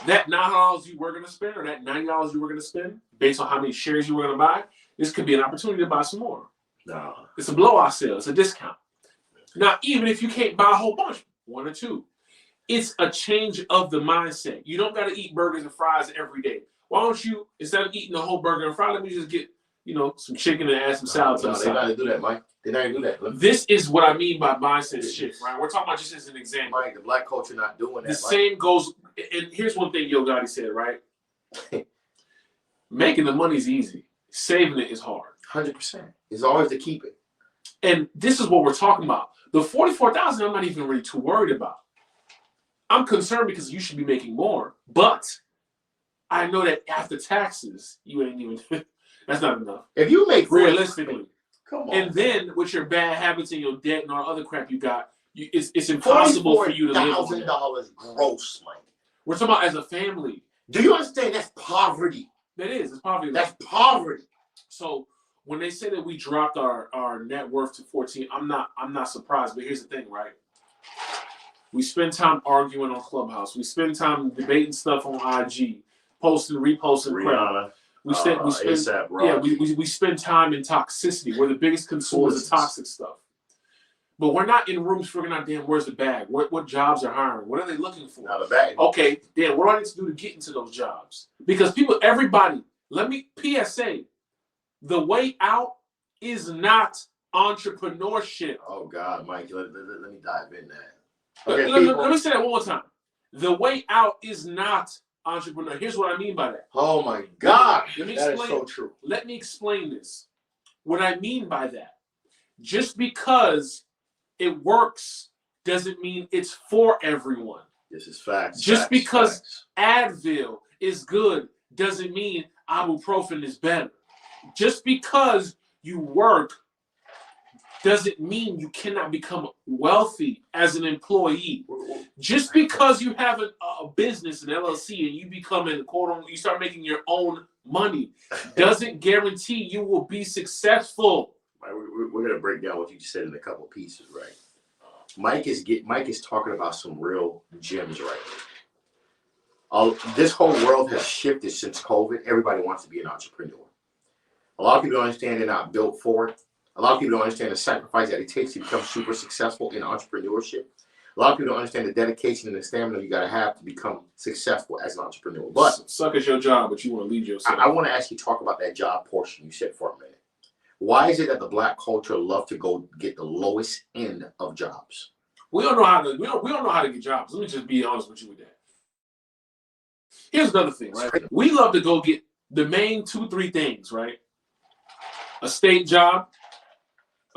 Speaker 2: that $9 you were going to spend or that $90 you were going to spend based on how many shares you were going to buy, this could be an opportunity to buy some more.
Speaker 1: No.
Speaker 2: It's a blowout sale. It's a discount. Now, even if you can't buy a whole bunch, 1 or 2, it's a change of the mindset. You don't got to eat burgers and fries every day. Why don't you, instead of eating the whole burger and fry, let me just get, some chicken and add some salad to the side.
Speaker 1: They're not going to do that, Mike. They're not going to do that.
Speaker 2: This is what I mean by mindset shift, right? We're talking about just as an example.
Speaker 1: Mike, the Black culture not doing that.
Speaker 2: The same goes, and here's one thing Yo Gotti said, right? Making the money is easy. Saving it is hard.
Speaker 1: 100%. It's always to keep it.
Speaker 2: And this is what we're talking about. The 44,000, I'm not even really too worried about. I'm concerned because you should be making more, but I know that after taxes, you ain't even. That's not enough.
Speaker 1: If you make
Speaker 2: realistically,
Speaker 1: come on.
Speaker 2: And then with your bad habits and your debt and all other crap you got, it's impossible for you to live on that.
Speaker 1: $40,000 gross, Mike.
Speaker 2: We're talking about as a family.
Speaker 1: Do you understand? That's poverty.
Speaker 2: That is. It's poverty.
Speaker 1: That's poverty.
Speaker 2: So when they say that we dropped our net worth to 14, I'm not surprised. But here's the thing, right? We spend time arguing on Clubhouse. We spend time debating stuff on IG, posting, reposting crap. We spend we spend time in toxicity. We're the biggest consumers of toxic stuff. But we're not in rooms figuring out, damn, where's the bag? What jobs are hiring? What are they looking for?
Speaker 1: Not a bag.
Speaker 2: Okay, then what do I need to do to get into those jobs? Because everybody, PSA, the way out is not entrepreneurship.
Speaker 1: Oh God, Mike, let me dive in that.
Speaker 2: Okay, let me say that one more time. The way out is not entrepreneur. Here's what I mean by that.
Speaker 1: Oh my God,
Speaker 2: that
Speaker 1: is so true.
Speaker 2: Let me explain this. What I mean by that. Just because it works doesn't mean it's for everyone.
Speaker 1: This is facts.
Speaker 2: Just because Advil is good doesn't mean ibuprofen is better. Just because you work doesn't mean you cannot become wealthy as an employee. Just because you have a business, an LLC, and you become you start making your own money, doesn't guarantee you will be successful.
Speaker 1: We're gonna break down what you just said in a couple pieces, right? Mike is talking about some real gems right now. This whole world has shifted since COVID. Everybody wants to be an entrepreneur. A lot of people don't understand they're not built for it. A lot of people don't understand the sacrifice that it takes to become super successful in entrepreneurship. A lot of people don't understand the dedication and the stamina you got to have to become successful as an entrepreneur. But
Speaker 2: suck at your job, but you want to lead yourself.
Speaker 1: I want to ask you talk about that job portion you said for a minute. Why is it that the Black culture love to go get the lowest end of jobs?
Speaker 2: We don't know how to. We don't know how to get jobs. Let me just be honest with you with that. Here's another thing, right? We love to go get the main 2-3 things, right? A state job.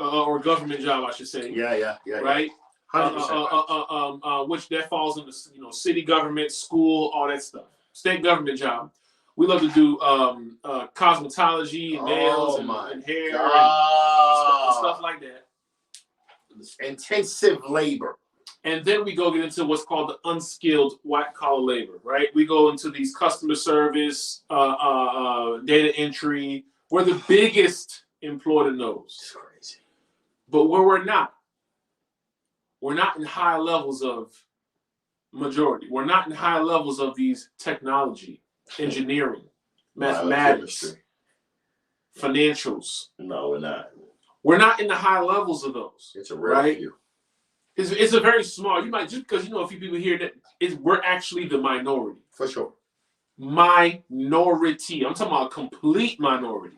Speaker 2: Or government job, I should say.
Speaker 1: Yeah.
Speaker 2: Right?
Speaker 1: 100%.
Speaker 2: Which that falls into city government, school, all that stuff. State government job. We love to do cosmetology and nails and hair and stuff like that.
Speaker 1: Intensive labor.
Speaker 2: And then we go get into what's called the unskilled white collar labor, right? We go into these customer service, data entry. We're the biggest employer in those.
Speaker 1: It's crazy.
Speaker 2: But where we're not in high levels of majority. We're not in high levels of these technology, engineering, mathematics, financials.
Speaker 1: No, we're not.
Speaker 2: We're not in the high levels of those.
Speaker 1: It's a rare few.
Speaker 2: It's a very small. You might just because a few people here we're actually the minority.
Speaker 1: For sure.
Speaker 2: Minority. I'm talking about a complete minority.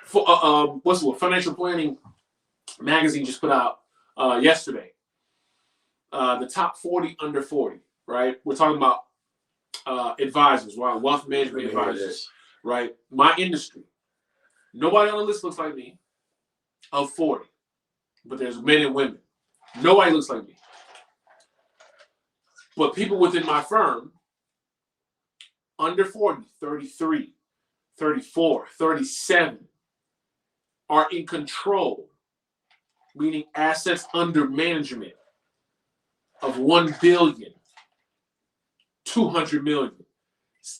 Speaker 2: For Financial Planning magazine just put out yesterday. The top 40 under 40, right? We're talking about advisors, right? Wealth management advisors, right? My industry. Nobody on the list looks like me of 40, but there's men and women. Nobody looks like me. But people within my firm, under 40, 33, 34, 37, are in control, meaning assets under management of 1 billion, 200 million,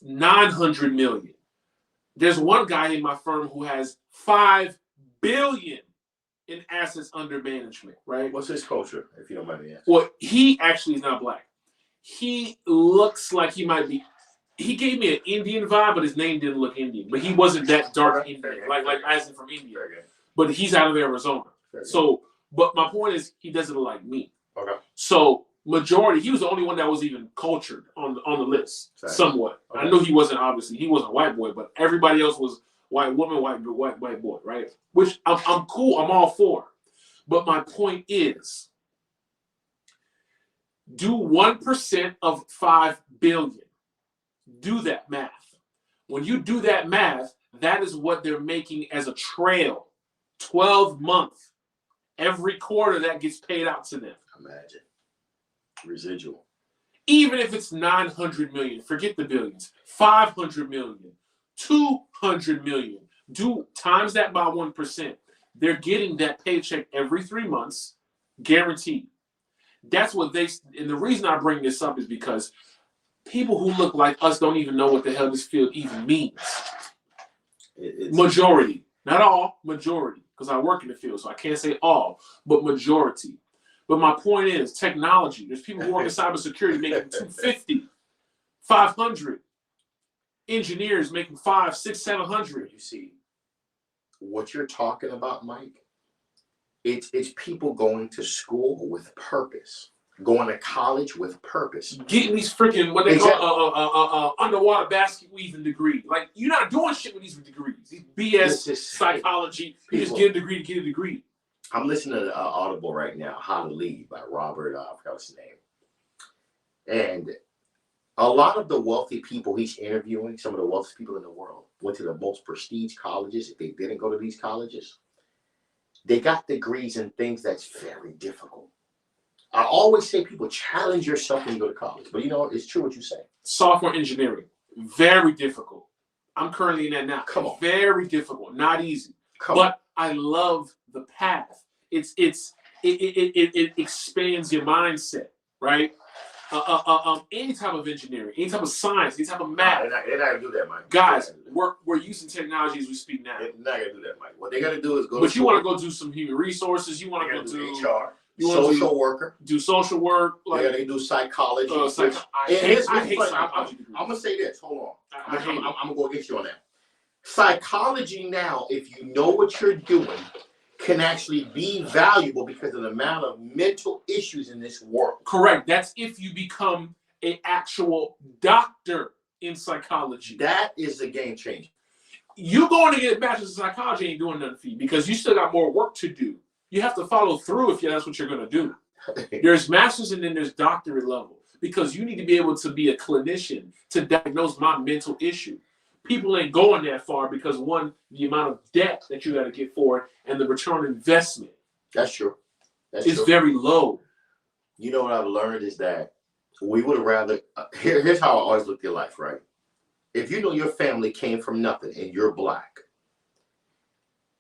Speaker 2: 900 million. There's one guy in my firm who has 5 billion in assets under management, right?
Speaker 1: What's his culture, if you don't mind me asking?
Speaker 2: Well, he actually is not black. He looks like he might be. He gave me an Indian vibe, but his name didn't look Indian. But he wasn't that dark Indian, like as in from India. But he's out of Arizona. So, but my point is, he doesn't look like me.
Speaker 1: Okay.
Speaker 2: So majority, he was the only one that was even cultured on the list, somewhat.
Speaker 1: Okay.
Speaker 2: I know he wasn't, obviously he wasn't a white boy, but everybody else was white woman, white boy, right? Which I'm cool, I'm all for. But my point is, do 1% of 5 billion. Do that math. When you do that math, that is what they're making as a trail. 12 months. Every quarter that gets paid out to them.
Speaker 1: Imagine. Residual.
Speaker 2: Even if it's 900 million, forget the billions. 500 million, 200 million. Do times that by 1%. They're getting that paycheck every 3 months, guaranteed. That's what they, and the reason I bring this up is because people who look like us don't even know what the hell this field even means. Majority, not all, majority, because I work in the field, so I can't say all, but majority. But my point is, technology. There's people who work in cybersecurity making 250, 500. Engineers making 500, 600, 700.
Speaker 1: You see, what you're talking about, Mike, it's people going to school with purpose. Going to college with purpose.
Speaker 2: Getting these freaking, what they call underwater basket weaving degree. Like, you're not doing shit with these degrees. These BS psychology. You just get a degree to get a degree.
Speaker 1: I'm listening to Audible right now, How to Lead by Robert, I forgot his name. And a lot of the wealthy people he's interviewing, some of the wealthiest people in the world, went to the most prestige colleges. If they didn't go to these colleges, they got degrees in things that's very difficult. I always say, people, challenge yourself when you go to college. But you know, it's true what you say.
Speaker 2: Software engineering, very difficult. I'm currently in that now.
Speaker 1: Come on.
Speaker 2: Very difficult, not easy. But I love the path. It expands your mindset, right? Any type of engineering, any type of science, any type of math.
Speaker 1: They're not gonna do that, Mike.
Speaker 2: Guys, we're using technology as we speak now.
Speaker 1: They're not gonna do that, Mike. What they gotta do is go.
Speaker 2: But you want to go do some human resources. You want to go do
Speaker 1: HR. Social worker.
Speaker 2: Do social work.
Speaker 1: Like, they do psychology.
Speaker 2: I hate psychology.
Speaker 1: I'm going to say this. Hold on. I'm going to go against you on that. Psychology now, if you know what you're doing, can actually be valuable because of the amount of mental issues in this world.
Speaker 2: Correct. That's if you become an actual doctor in psychology.
Speaker 1: That is a game changer.
Speaker 2: You going to get a bachelor's in psychology ain't doing nothing for you because you still got more work to do. You have to follow through if that's what you're going to do. There's master's and then there's doctorate level because you need to be able to be a clinician to diagnose my mental issue. People ain't going that far because, one, the amount of debt that you got to get for it and the return on investment.
Speaker 1: That's true.
Speaker 2: It's very low.
Speaker 1: You know what I've learned is that we would rather, here's how I always look at life, right? If you know your family came from nothing and you're black,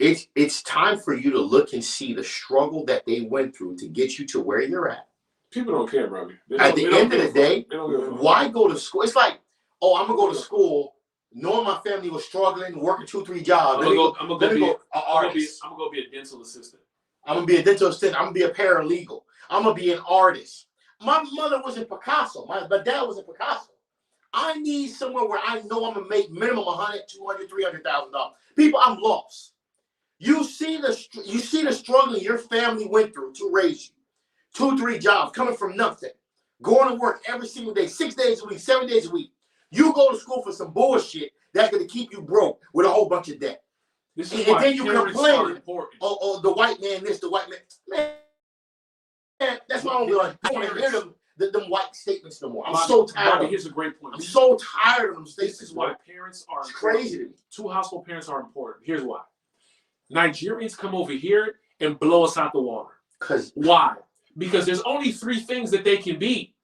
Speaker 1: it's time for you to look and see the struggle that they went through to get you to where you're at.
Speaker 2: People don't care, bro.
Speaker 1: At the end of the day, why go to school? It's like, oh, I'm going to go to school knowing my family was struggling, working 2-3 jobs.
Speaker 2: I'm going to go be a dental assistant.
Speaker 1: I'm going to be a dental assistant. I'm going to be a paralegal. I'm going to be an artist. My mother was in Picasso. My dad was in Picasso. I need somewhere where I know I'm going to make minimum $100,000, $200,000, $300,000. People, I'm lost. You see the struggle your family went through to raise you. 2-3 jobs, coming from nothing. Going to work every single day, 6 days a week, 7 days a week. You go to school for some bullshit that's going to keep you broke with a whole bunch of debt. And then you complain, oh, the white man this, the white man. Man, that's why I don't want to hear them white statements no more. I'm so tired.
Speaker 2: Here's a great point.
Speaker 1: I'm so tired of them statements.
Speaker 2: This is why parents are
Speaker 1: crazy.
Speaker 2: Two household parents are important. Here's why. Nigerians come over here and blow us out the water. Why? Because there's only 3 things that they can be.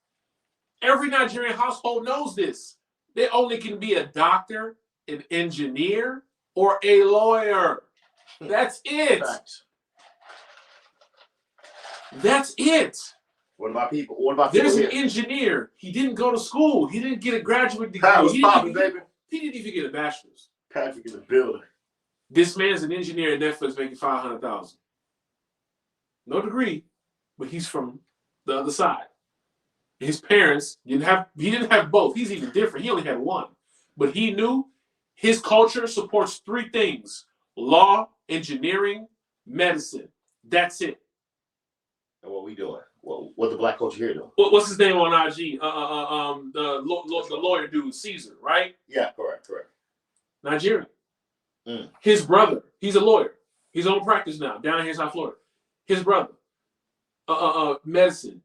Speaker 2: Every Nigerian household knows this. They only can be a doctor, an engineer, or a lawyer. That's it.
Speaker 1: Facts.
Speaker 2: That's it.
Speaker 1: What about people? What about
Speaker 2: There's
Speaker 1: people
Speaker 2: an engineer. He didn't go to school. He didn't get a graduate degree. He didn't even get a bachelor's.
Speaker 1: Patrick in the building.
Speaker 2: This man's an engineer at Netflix making $500,000. no degree, but he's from the other side. His parents he didn't have both. He's even different. He only had one. But he knew his culture supports three things: law, engineering, medicine. That's it.
Speaker 1: And what we doing? What the black culture here doing?
Speaker 2: What's his name on IG? The lawyer dude, Caesar, right?
Speaker 1: Yeah, correct.
Speaker 2: Nigerian.
Speaker 1: Mm.
Speaker 2: His brother, he's a lawyer. He's on practice now, down here in South Florida. His brother, medicine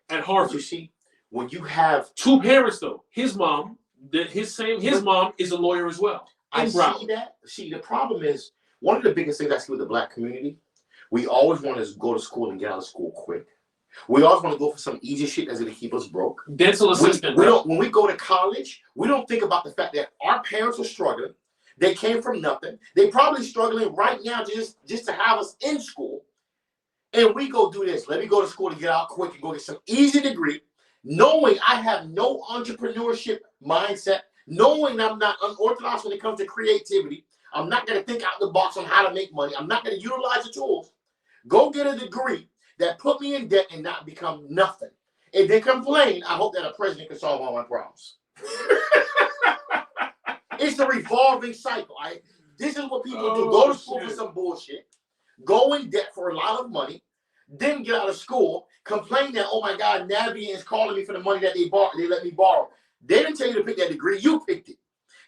Speaker 2: at Harvard.
Speaker 1: But you see, when you have
Speaker 2: two parents though, his mom mom is a lawyer as well.
Speaker 1: I see that. See, the problem is one of the biggest things I see with the black community. We always want to go to school and get out of school quick. We always want to go for some easy shit that's going to keep us broke.
Speaker 2: Dental assistant.
Speaker 1: When we go to college, we don't think about the fact that our parents are struggling. They came from nothing. They probably struggling right now just to have us in school. And we go do this. Let me go to school to get out quick and go get some easy degree, knowing I have no entrepreneurship mindset, knowing I'm not unorthodox when it comes to creativity. I'm not going to think out the box on how to make money. I'm not going to utilize the tools. Go get a degree that put me in debt and not become nothing. If they complain, I hope that a president can solve all my problems. It's a revolving cycle. This is what people do. Go to school for some bullshit, go in debt for a lot of money, then get out of school, complain that, oh my God, Navient is calling me for the money that they let me borrow. They didn't tell you to pick that degree, you picked it.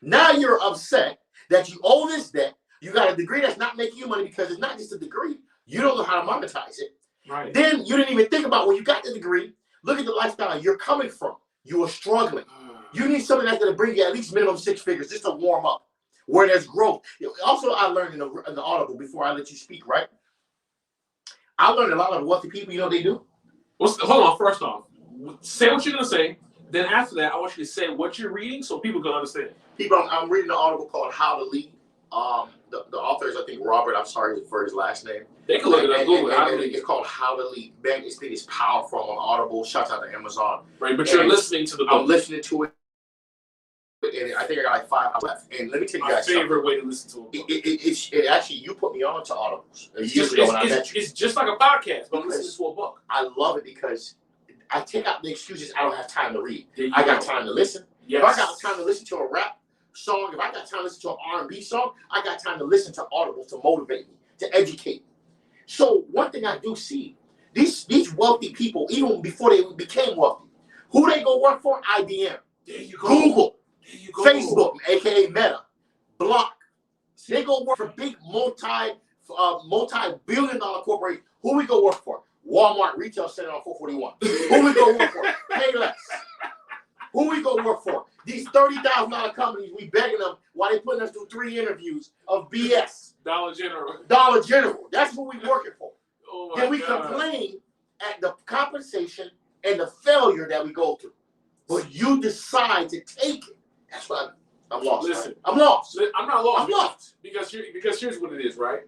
Speaker 1: Now you're upset that you owe this debt. You got a degree that's not making you money because it's not just a degree. You don't know how to monetize it.
Speaker 2: Right.
Speaker 1: Then you didn't even think about when you got the degree. Look at the lifestyle you're coming from. You were struggling. You need something that's going to bring you at least minimum 6 figures just to warm up, where there's growth. Also, I learned in the Audible before I let you speak, right? I learned a lot of wealthy people, you know what they do?
Speaker 2: Hold on, first off, say what you're going to say. Then after that, I want you to say what you're reading so people can understand.
Speaker 1: I'm reading an article called How to Lead. The author is, I think, Robert. I'm sorry for his last name.
Speaker 2: They can look it up. Google it.
Speaker 1: It's called How to Lead. Man, this thing is powerful on Audible. Shout out to Amazon.
Speaker 2: Right, but you're listening to the book.
Speaker 1: I'm listening to it. And I think I got like 5 hours left. And let me tell you guys
Speaker 2: my favorite way to listen to a book.
Speaker 1: It actually, you put me on to Audibles.
Speaker 2: It's just like a podcast, but I'm listening to a book.
Speaker 1: I love it because I take out the excuses I don't have time to read. I got time to listen.
Speaker 2: Yes.
Speaker 1: If I got time to listen to a rap song, if I got time to listen to an R&B song, I got time to listen to Audibles to motivate me, to educate me. So one thing I do see, these wealthy people, even before they became wealthy, who they go work for? IBM, Google, Facebook, aka Meta, Block. They go work for big multi-billion-dollar corporations. Who we go work for? Walmart Retail Center on 441. Who we go work for? Payless. Who we go work for? These $30,000 companies, we begging them while they putting us through 3 interviews of BS.
Speaker 2: Dollar General.
Speaker 1: That's who we working for.
Speaker 2: Oh
Speaker 1: then we complain at the compensation and the failure that we go through. But you decide to take it. That's why I'm lost.
Speaker 2: Listen,
Speaker 1: right? I'm lost.
Speaker 2: I'm not lost.
Speaker 1: I'm lost.
Speaker 2: Because here's what it is, right?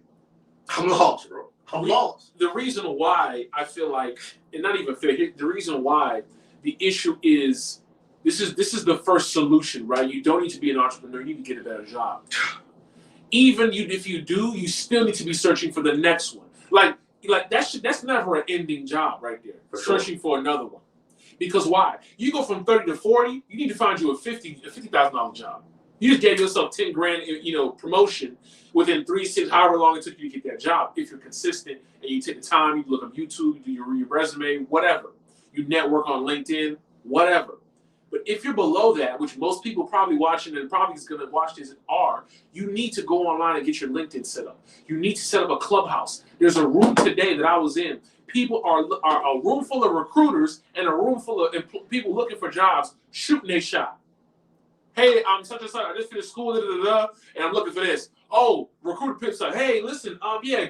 Speaker 1: I'm lost, bro. I'm lost.
Speaker 2: The reason why I feel like, and not even fair, the reason why the issue is, this is the first solution, right? You don't need to be an entrepreneur. You need to get a better job. Even if you do, you still need to be searching for the next one. Like that's never an ending job right there. Searching for another one. Because why? You go from 30 to 40, you need to find you a $50,000 job. You just gave yourself 10 grand, promotion within 3 6, however long it took you to get that job. If you're consistent and you take the time, you look up YouTube, you do your resume, whatever. You network on LinkedIn, whatever. But if you're below that, which most people probably watching and probably is going to watch this are, you need to go online and get your LinkedIn set up. You need to set up a Clubhouse. There's a room today that I was in. People are a room full of recruiters and a room full of people looking for jobs shooting their shot. Hey, I'm such and such. I just finished school, and I'm looking for this. Oh, recruiter pips up. Hey, listen,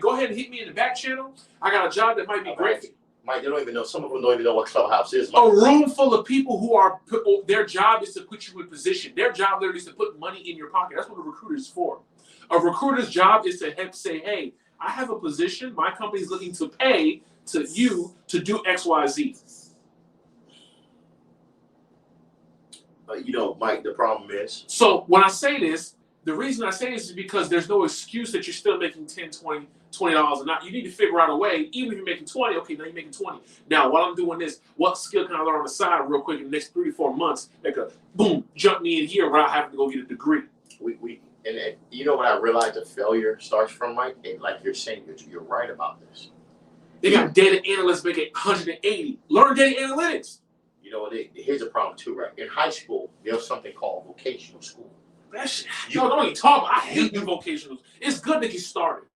Speaker 2: go ahead and hit me in the back channel. I got a job that might be great for you.
Speaker 1: Mike, they don't even know. Some of them don't even know what Clubhouse is. Mike.
Speaker 2: A room full of people who are their job is to put you in position. Their job literally is to put money in your pocket. That's what a recruiter is for. A recruiter's job is to help say, hey, I have a position. My company is looking to pay to you to do X, Y, Z.
Speaker 1: Mike, the problem is.
Speaker 2: So when I say this, the reason I say this is because there's no excuse that you're still making $10, $20 an hour. You need to figure out a way, even if you're making 20, okay, now you're making 20. Now, while I'm doing this, what skill can I learn on the side real quick in the next 3 to 4 months that could, boom, jump me in here without having to go get a degree?
Speaker 1: And you know what I realized the failure starts from, Mike? And like you're saying, you're right about this.
Speaker 2: They got data analysts making 180. Learn data analytics.
Speaker 1: You know, here's a problem too, right? In high school, there's something called vocational school.
Speaker 2: That shit, don't even talk about. I hate the vocationals. It's good to get started.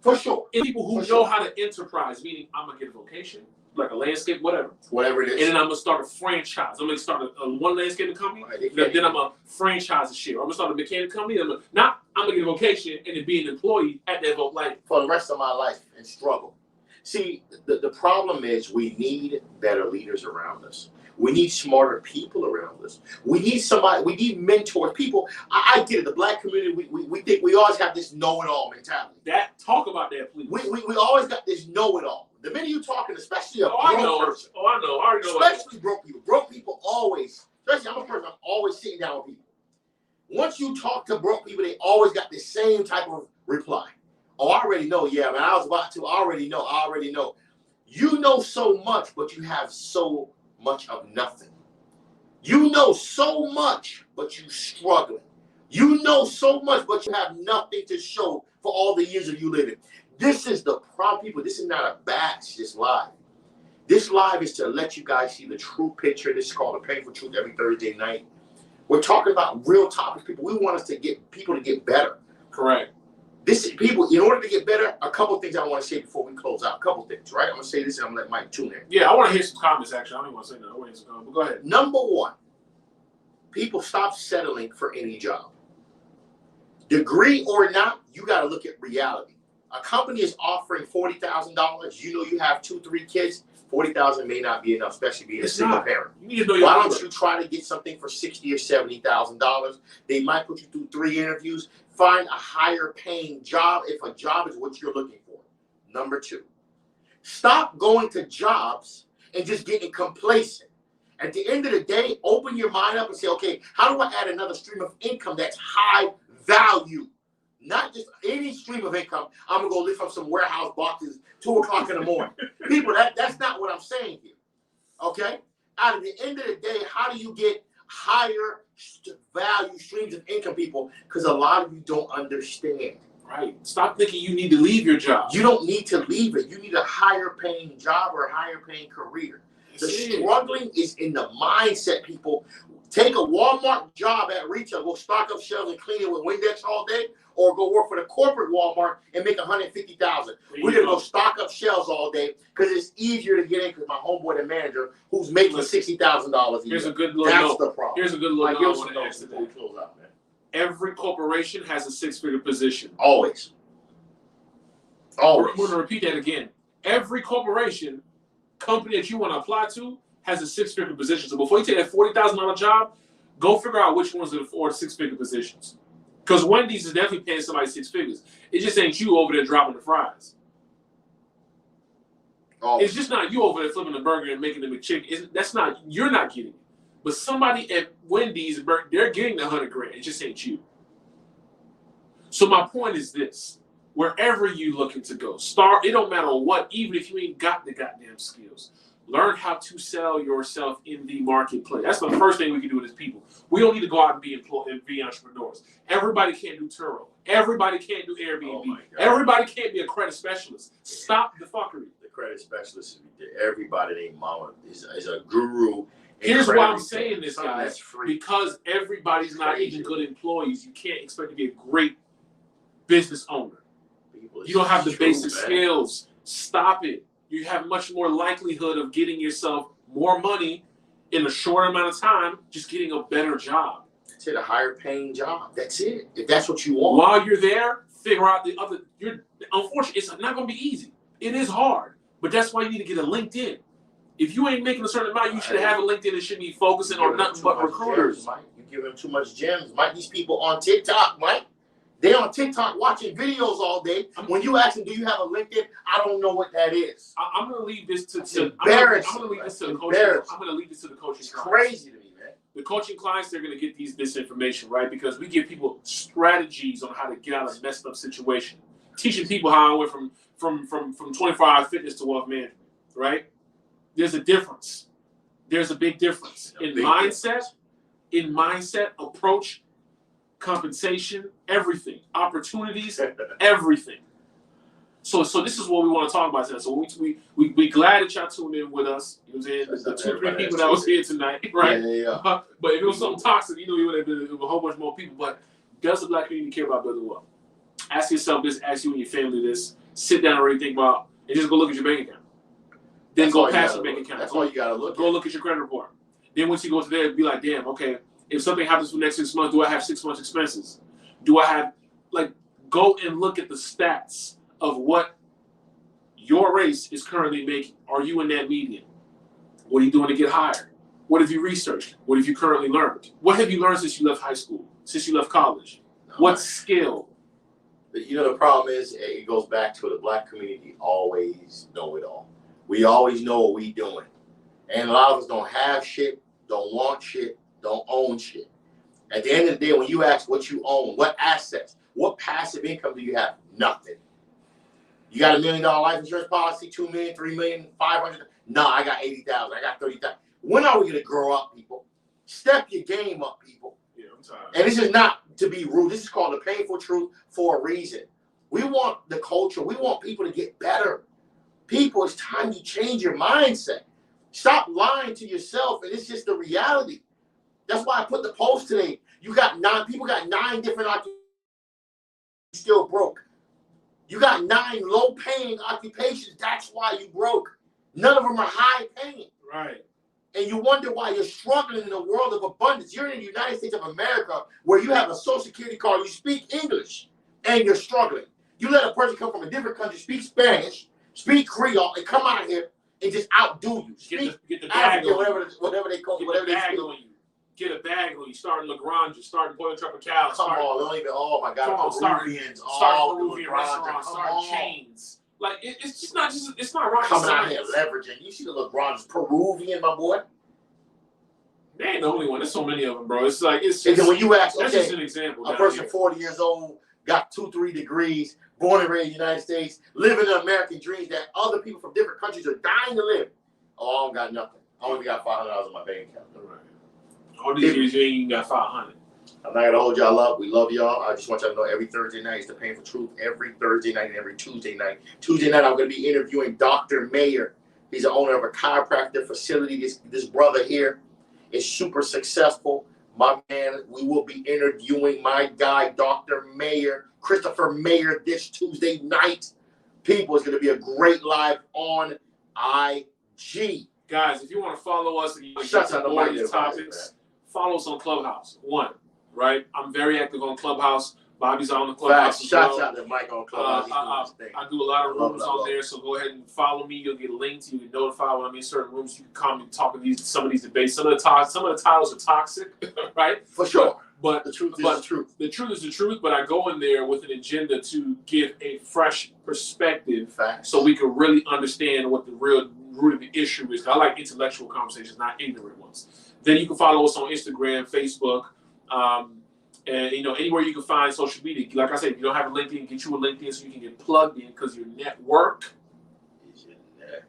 Speaker 1: For sure.
Speaker 2: And people who know how to enterprise, meaning I'm going to get a vocation, like a landscape, whatever
Speaker 1: it is.
Speaker 2: And then I'm going to start a franchise. I'm going to start a one landscaping company.
Speaker 1: Right,
Speaker 2: then I'm going to franchise a share. I'm going to start a mechanic company. I'm going to get a vocation and then be an employee at that vote like
Speaker 1: for the rest of my life and struggle. See, the problem is we need better leaders around us. We need smarter people around us. We need mentors. People, I get it, the black community, we think we always have this know-it-all mentality.
Speaker 2: Talk about that, please.
Speaker 1: We always got this know-it-all. The minute you're talking, especially a broke person.
Speaker 2: I know. I already know.
Speaker 1: Especially broke people. Broke people always, especially I'm a person, I'm always sitting down with people. Once you talk to broke people, they always got the same type of reply. Oh, I already know. Yeah, man, I was about to. I already know. You know so much, but you have so much of nothing. You know so much, but you struggling. You know so much, but you have nothing to show for all the years of you living. This is the problem, people. This is not a batch, this live. This live is to let you guys see the true picture. This is called The Painful Truth every Thursday night. We're talking about real topics, people. We want us to get people to get better.
Speaker 2: Correct.
Speaker 1: This is people, in order to get better, a couple things I want to say before we close out. A couple things, right? I'm going to say this and I'm going to let Mike tune in.
Speaker 2: Yeah, I want to hear some comments, actually. I don't even want to say that. I want to hear some comments, but go ahead.
Speaker 1: Number one, people stop settling for any job. Degree or not, you got to look at reality. A company is offering $40,000. You know you have 2-3 kids. $40,000 may not be enough, especially being a single parent.
Speaker 2: You need to know your
Speaker 1: Why
Speaker 2: number.
Speaker 1: don't you try to get something for $60,000 or $70,000? They might put you through 3 interviews. Find a higher paying job if a job is what you're looking for. Number 2, stop going to jobs and just getting complacent. At the end of the day, open your mind up and say, okay, how do I add another stream of income that's high value? Not just any stream of income. I'm going to go lift up some warehouse boxes 2 o'clock in the morning. People, that's not what I'm saying here. Okay? At the end of the day, how do you get higher value streams of income, people? Because a lot of you don't understand.
Speaker 2: Right. Stop thinking you need to leave your job.
Speaker 1: You don't need to leave it. You need a higher paying job or a higher paying career. The struggling is in the mindset, people. Take a Walmart job at retail, go stock up shelves and clean it with Windex all day, or go work for the corporate Walmart and make $150,000. We're gonna go stock up shelves all day because it's easier to get in. Because my homeboy, the manager, who's making $60,000 a year.
Speaker 2: Here's a good little
Speaker 1: That's
Speaker 2: note.
Speaker 1: the problem.
Speaker 2: Here's a good little note I want to ask
Speaker 1: before we close out, man.
Speaker 2: Every corporation has a 6-figure position.
Speaker 1: Always.
Speaker 2: We're going to repeat that again. Every corporation, company that you want to apply to, has a 6-figure position. So before you take that $40,000 job, go figure out which ones are the 4 6-figure positions. Because Wendy's is definitely paying somebody 6 figures. It just ain't you over there dropping the fries. It's just not you over there flipping the burger and making the McChicken. You're not getting it. But somebody at Wendy's, they're getting the $100,000. It just ain't you. So my point is this. Wherever you looking to go, start. It don't matter what, even if you ain't got the goddamn skills. Learn how to sell yourself in the marketplace. That's the first thing we can do as people. We don't need to go out and be entrepreneurs. Everybody can't do Turo. Everybody can't do Airbnb. Everybody can't be a credit specialist. Stop the fuckery.
Speaker 1: The credit specialist, everybody named Mama is a guru.
Speaker 2: Here's why I'm saying this, guys. Because everybody's not even good employees. You can't expect to be a great business owner. You don't have the basic skills. Stop it. You have much more likelihood of getting yourself more money in a short amount of time, just getting a better job.
Speaker 1: That's it, a higher paying job. That's it. If that's what you want.
Speaker 2: While you're there, figure out the other. Unfortunately, it's not going to be easy. It is hard, but that's why you need to get a LinkedIn. If you ain't making a certain amount, you should have a LinkedIn that should be focusing on nothing but recruiters.
Speaker 1: Mike. You give them too much gems. Mike, these people on TikTok, Mike. They on TikTok watching videos all day. When you ask them, do you have a LinkedIn? I don't know what that is.
Speaker 2: I'm going to leave this to
Speaker 1: embarrassing.
Speaker 2: I'm going to leave this to the coaching. I'm going to leave this to the coaching.
Speaker 1: It's crazy to me, man.
Speaker 2: the coaching clients, they're going to get this information, right? Because we give people strategies on how to get out of a messed up situation. Teaching people how I went from 24-hour fitness to wealth management, right? There's a difference. There's a big difference in mindset, approach, compensation, everything, opportunities, everything. So this is what we want to talk about today. So we glad that y'all tuned in with us. You know what I'm saying? The 2-3 people that was here tonight, right?
Speaker 1: Yeah.
Speaker 2: But if it was something toxic, you know, we would have been a whole bunch more people. But does the Black community care about building wealth? Ask yourself this. Ask you and your family this. Sit down and really think about, and just go look at your bank account. Then go past your bank account.
Speaker 1: That's all you gotta look.
Speaker 2: Go look at your credit report. Then once you go to there, be like, damn, okay. If something happens for the next 6 months, do I have 6 months expenses? Do I have go and look at the stats of what your race is currently making. Are you in that median? What are you doing to get hired? What have you researched? What have you currently learned? What have you learned since you left high school? Since you left college? What skill?
Speaker 1: You know, the problem is, it goes back to the Black community always know it all. We always know what we doing. And a lot of us don't have shit, don't want shit, don't own shit. At the end of the day, when you ask what you own, what assets, what passive income do you have? Nothing. You got $1 million life insurance policy, 2 million, 3 million, 500. No, I got 80,000. I got 30,000. When are we gonna grow up, people? Step your game up, people.
Speaker 2: Yeah, I'm tired.
Speaker 1: And this is not to be rude. This is called the painful truth for a reason. We want the culture. We want people to get better. People, it's time you change your mindset. Stop lying to yourself, and it's just the reality. That's why I put the post today. People got 9 different occupations, still broke. You got 9 low-paying occupations. That's why you broke. None of them are high-paying.
Speaker 2: Right.
Speaker 1: And you wonder why you're struggling in a world of abundance. You're in the United States of America where you have a Social Security card, you speak English, and you're struggling. You let a person come from a different country, speak Spanish, speak Creole, and come out here and just outdo you. Speak
Speaker 2: get the bag
Speaker 1: African, whatever they call it, whatever they speak.
Speaker 2: Get a bag on you. Starting LaGrange, starting Puerto Tropicale.
Speaker 1: Come on, don't even. Oh my God, Peruvians,
Speaker 2: start Peruvian restaurants, start chains. Like it's just not it's not rocket
Speaker 1: coming
Speaker 2: science.
Speaker 1: out here leveraging. You see the LeBron's Peruvian, my boy.
Speaker 2: They ain't the only one. There's so many of them, bro. It's like it's
Speaker 1: just. And then when you ask,
Speaker 2: that's
Speaker 1: okay,
Speaker 2: just an example.
Speaker 1: A person 40 years old, got 2-3 degrees, born and raised in the United States, living the American dreams that other people from different countries are dying to live. Oh, I don't got nothing. I only got $500 in my bank account.
Speaker 2: Right. All these years, you ain't even got 500.
Speaker 1: I'm not gonna hold y'all up. We love y'all. I just want y'all to know every Thursday night is the Painful Truth. Every Thursday night and every Tuesday night. Tuesday night, I'm gonna be interviewing Dr. Mayer. He's the owner of a chiropractic facility. This brother here is super successful. My man, we will be interviewing my guy, Dr. Mayer, Christopher Mayer, this Tuesday night. People, it's gonna be a great live on IG.
Speaker 2: Guys, if you want to follow us and you
Speaker 1: Shut
Speaker 2: get more of these topics, follow us on Clubhouse. Right? I'm very active on Clubhouse. Bobby's on the Clubhouse as well.
Speaker 1: Shout out to Mike on Clubhouse.
Speaker 2: I do a lot of rooms on there, so go ahead and follow me. You'll get links. You get notified when I'm in certain rooms. You can come and talk about some of these debates. Some of the titles are toxic, right?
Speaker 1: For sure.
Speaker 2: But
Speaker 1: the truth is the truth.
Speaker 2: The truth is the truth, but I go in there with an agenda to give a fresh perspective.
Speaker 1: Facts. So
Speaker 2: we can really understand what the real root of the issue is. I like intellectual conversations, not ignorant ones. Then you can follow us on Instagram, Facebook, and anywhere you can find social media. Like I said, if you don't have a LinkedIn, get you a LinkedIn so you can get plugged in, because your network
Speaker 1: is your net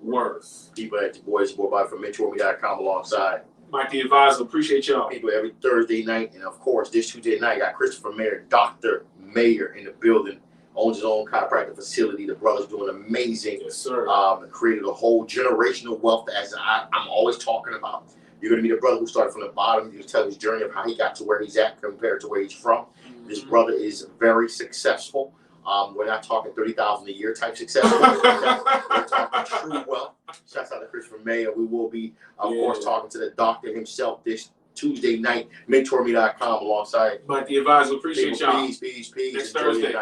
Speaker 2: worth.
Speaker 1: People at your boy Bobby from Mentourme.com alongside
Speaker 2: Mike the Advisor. Appreciate y'all.
Speaker 1: People every Thursday night, and of course this Tuesday night got Christopher Mayer, Dr. Mayer in the building. Owns his own chiropractic facility. The brother's doing amazing.
Speaker 2: Yes, sir.
Speaker 1: Created a whole generational wealth as I'm always talking about. You're going to meet a brother who started from the bottom. You tell his journey of how he got to where he's at compared to where he's from. Mm-hmm. This brother is very successful. We're not talking $30,000 a year type success. We're talking true wealth. Shouts out to Christopher Mayer. We will be, of course, talking to the doctor himself this Tuesday night. Mentourme.com alongside
Speaker 2: Mike the Advisor. Appreciate y'all.
Speaker 1: Peace.
Speaker 2: Next Thursday.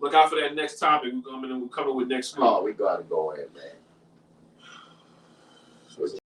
Speaker 2: Look out for that next topic. We're coming with next week.
Speaker 1: Oh, we got to go ahead, man.